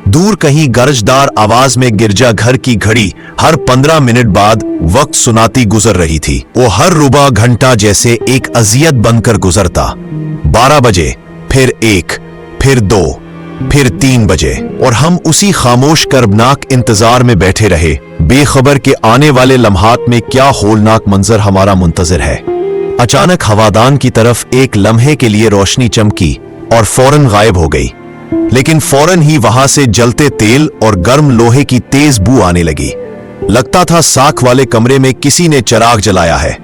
दूर कहीं गरजदार आवाज में गिरजाघर की घड़ी हर 15 मिनट बाद वक्त सुनाती गुजर रही थी। वो हर रुबा घंटा जैसे एक अजियत बनकर गुजरता। 12 बजे, फिर 1, फिर 2, फिर 3 बजे और हम उसी खामोश कर्बनाक इंतजार में बैठे रहे, बेखबर के आने वाले लम्हात में क्या होलनाक मंजर हमारा मुंतजर है। अचानक हवादान की तरफ एक लम्हे के लिए रोशनी चमकी और फौरन गायब हो गई। लेकिन फौरन ही वहां से जलते तेल और गर्म लोहे की तेज बू आने लगी। लगता था साख वाले कमरे में किसी ने चराग जलाया है।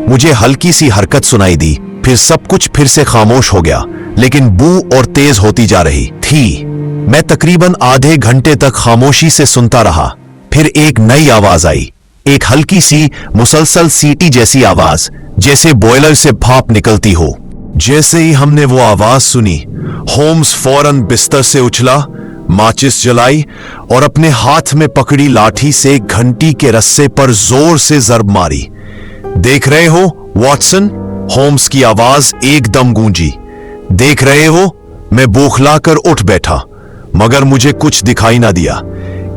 मुझे हल्की सी हरकत सुनाई दी, फिर सब कुछ फिर से खामोश हो गया, लेकिन बू और तेज होती जा रही थी। मैं तकरीबन आधे घंटे तक खामोशी से सुनता रहा। फिर एक नई आवाज आई, एक हल्की सी मुसलसल सीटी जैसी आवाज, जैसे बॉयलर से भाप निकलती हो। जैसे ही हमने वो आवाज सुनी, होम्स फौरन बिस्तर से उछला, माचिस जलाई और अपने हाथ में पकड़ी लाठी से घंटी के रस्से पर जोर से जरब मारी। देख रहे हो वॉटसन? होम्स की आवाज एकदम गूंजी। देख रहे हो? मैं बौखलाकर उठ बैठा, मगर मुझे कुछ दिखाई ना दिया।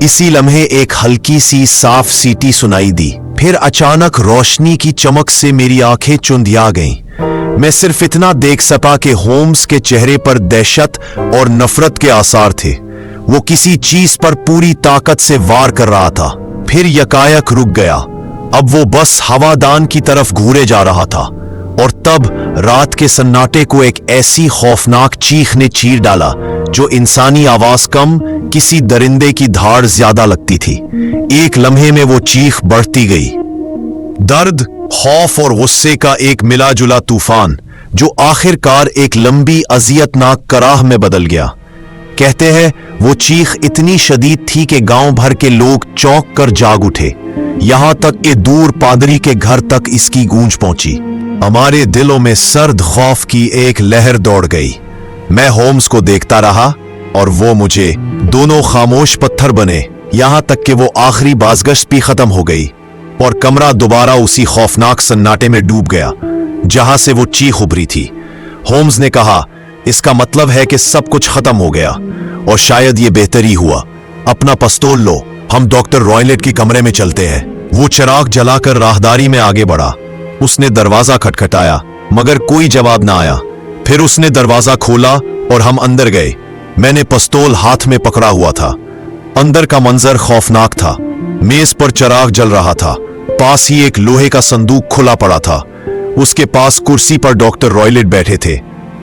इसी लम्हे एक हल्की सी साफ सीटी सुनाई दी। फिर अचानक रोशनी की चमक से मेरी आंखें चुंधिया गईं। मैं सिर्फ इतना देख सका कि होम्स के चेहरे पर दहशत और नफरत के आसार थे। वो किसी चीज पर पूरी ताकत से वार कर रहा था, फिर यकायक रुक गया। अब वो बस हवादान की तरफ घूरे जा रहा था और तब रात के सन्नाटे को एक ऐसी खौफनाक चीख ने चीर डाला जो इंसानी आवाज कम, किसी दरिंदे की धाड़ ज्यादा लगती थी। एक लम्हे में वो चीख बढ़ती गई। दर्द, खौफ और गुस्से का एक मिला जुला तूफान जो आखिरकार एक लंबी अजियतनाक कराह में बदल गया। कहते हैं वो चीख इतनी शदीद थी कि गांव भर के लोग चौंक कर जाग उठे। यहां तक कि दूर पादरी के घर तक इसकी गूंज पहुंची। हमारे दिलों में सर्द खौफ की एक लहर दौड़ गई। मैं होम्स को देखता रहा और वो मुझे। दोनों खामोश पत्थर बने यहां तक कि वो आखिरी बाज़गश्त भी खत्म हो गई और कमरा दोबारा उसी खौफनाक सन्नाटे में डूब गया जहां से वो चीख उभरी थी। होम्स ने कहा, इसका मतलब है कि सब कुछ खत्म हो गया और शायद ये बेहतर ही हुआ। अपना पिस्तौल लो, हम डॉक्टर रॉयलेट के कमरे में चलते हैं। वो चिराग जलाकर राहदारी में आगे बढ़ा। उसने दरवाजा खटखटाया मगर कोई जवाब ना आया। फिर उसने दरवाजा खोला और हम अंदर गए। मैंने पिस्तौल हाथ में पकड़ा हुआ था। अंदर का मंजर खौफनाक था। मेज पर चिराग जल रहा था। पास ही एक लोहे का संदूक खुला पड़ा था। उसके पास कुर्सी पर डॉक्टर रॉयलेट बैठे थे।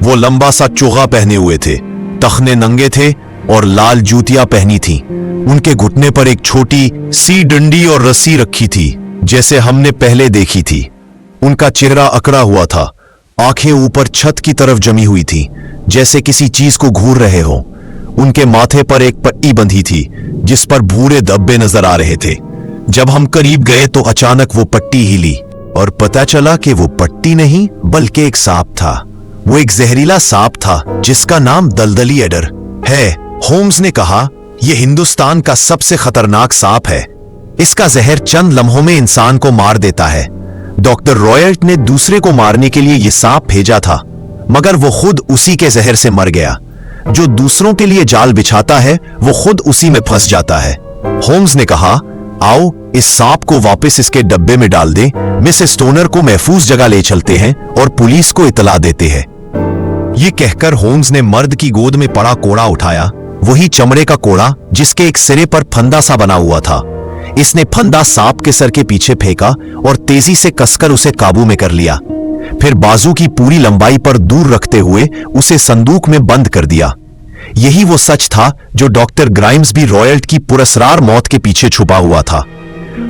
वो लंबा सा चोगा पहने हुए थे, टखने नंगे थे और लाल जूतियां पहनी थी। उनके घुटने पर एक छोटी सी डंडी और रस्सी रखी थी जैसे हमने पहले देखी थी। उनका चेहरा अकड़ा हुआ था, आंखें ऊपर छत की तरफ जमी हुई थी जैसे किसी चीज को घूर रहे हो। उनके माथे पर एक पट्टी बंधी थी जिस पर भूरे धब्बे नजर आ रहे थे। जब हम करीब गए तो अचानक वो पट्टी हिली और पता चला कि वो पट्टी नहीं बल्कि एक सांप था। वो एक जहरीला सांप था जिसका नाम दलदली एडर है। होम्स ने कहा, यह हिंदुस्तान का सबसे खतरनाक सांप है। इसका जहर चंद लम्हों में इंसान को मार देता है। डॉक्टर रॉयल्ट ने दूसरे को मारने के लिए यह सांप भेजा था मगर वो खुद उसी के जहर से मर गया। जो दूसरों के लिए जाल बिछाता है वो खुद उसी में फंस जाता है। होम्स ने कहा, आओ इस सांप को वापस इसके डब्बे में डाल दें। मिसेस स्टोनर को महफूज जगह ले चलते हैं और पुलिस को इतला देते हैं। ये कहकर होम्स ने मर्द की गोद में पड़ा कोड़ा उठाया, वही चमड़े का कोड़ा जिसके एक सिरे पर फंदा सा बना हुआ था। इसने फंदा सांप के सर के पीछे फेंका और तेजी से कसकर उसे काबू में कर लिया। फिर बाजू की पूरी लंबाई पर दूर रखते हुए उसे संदूक में बंद कर दिया। यही वो सच था जो डॉक्टर ग्राइम्स भी रॉयल्ट की पुरस्कार मौत के पीछे छुपा हुआ था।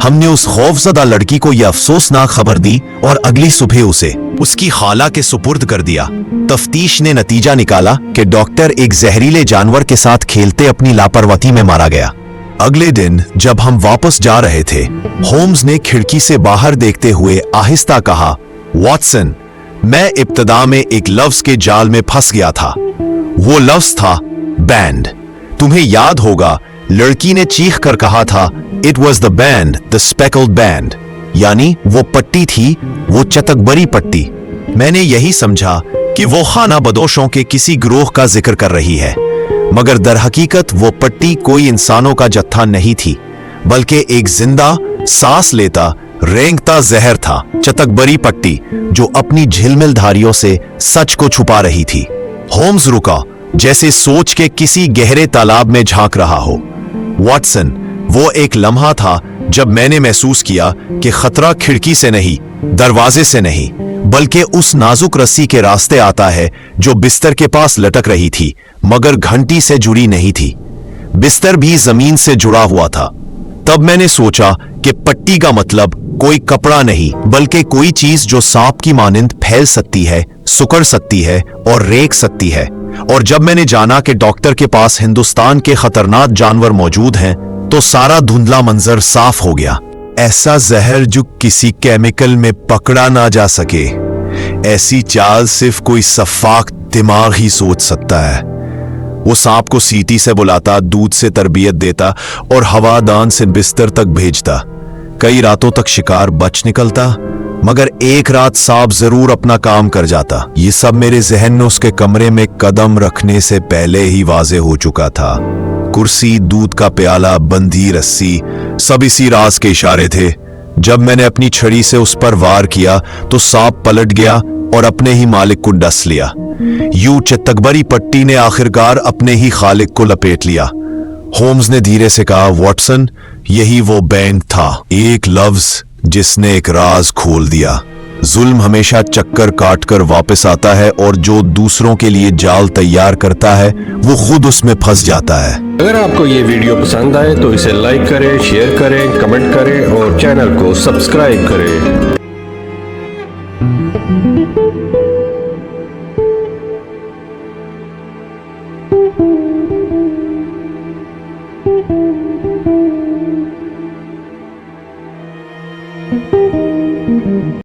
हमने उस खौफजदा लड़की को यह अफसोसनाक खबर दी और अगली सुबह उसे उसकी खाला के सुपुर्द कर दिया। तफ्तीश ने नतीजा निकाला कि डॉक्टर एक जहरीले जानवर के साथ खेलते अपनी लापरवाही में मारा गया। अगले दिन जब हम वापस जा रहे थे, होम्स ने खिड़की से बाहर देखते हुए आहिस्ता कहा, वॉटसन, मैं इब्तदा में एक लफ्ज के जाल में फंस गया था। वो लफ्ज था बैंड। तुम्हें याद होगा लड़की ने चीख कर कहा था, it was the band, the speckled band, यानी वो पट्टी थी, वो चतकबरी पट्टी। मैंने यही समझा कि वो खाना बदोशों के किसी ग्रोह का जिक्र कर रही है मगर दर हकीकत वो पट्टी कोई इंसानों का जत्था नहीं थी बल्कि एक जिंदा सांस लेता रेंगता जहर था। चतकबरी पट्टी जो अपनी झिलमिलधारियों से सच को छुपा रही थी। होम्स रुका जैसे सोच के किसी गहरे तालाब में झांक रहा हो। वॉटसन, वो एक लम्हा था जब मैंने महसूस किया कि खतरा खिड़की से नहीं, दरवाजे से नहीं, बल्कि उस नाजुक रस्सी के रास्ते आता है जो बिस्तर के पास लटक रही थी मगर घंटी से जुड़ी नहीं थी। बिस्तर भी जमीन से जुड़ा हुआ था। तब मैंने सोचा कि पट्टी का मतलब कोई कपड़ा नहीं बल्कि कोई चीज जो सांप की मानिंद फैल सकती है, सुकड़ सकती है और रेंग सकती है। और जब मैंने जाना कि डॉक्टर के पास हिंदुस्तान के खतरनाक जानवर मौजूद हैं तो सारा धुंधला मंजर साफ हो गया। ऐसा जहर जो किसी केमिकल में पकड़ा ना जा सके, ऐसी चाल सिर्फ कोई सफाक दिमाग ही सोच सकता है। वो सांप को सीटी से बुलाता, दूध से तरबियत देता और हवादान से बिस्तर तक भेजता। कई रातों तक शिकार बच निकलता मगर एक रात सांप जरूर अपना काम कर जाता। ये सब मेरे जहन में उसके कमरे में कदम रखने से पहले ही वाजे हो चुका था। कुर्सी, दूध का प्याला, बंधी रस्सी, सब इसी राज के इशारे थे। जब मैंने अपनी छड़ी से उस पर वार किया तो सांप पलट गया और अपने ही मालिक को डस लिया। यूं चतकबरी पट्टी ने आखिरकार अपने ही खालिक को लपेट लिया। होम्स ने धीरे से कहा, वॉटसन, यही वो बैंड था, एक लफ्ज जिसने एक राज खोल दिया। जुल्म हमेशा चक्कर काटकर वापस आता है और जो दूसरों के लिए जाल तैयार करता है वो खुद उसमें फंस जाता है। अगर आपको ये वीडियो पसंद आए तो इसे लाइक करें, शेयर करें, कमेंट करें और चैनल को सब्सक्राइब करें।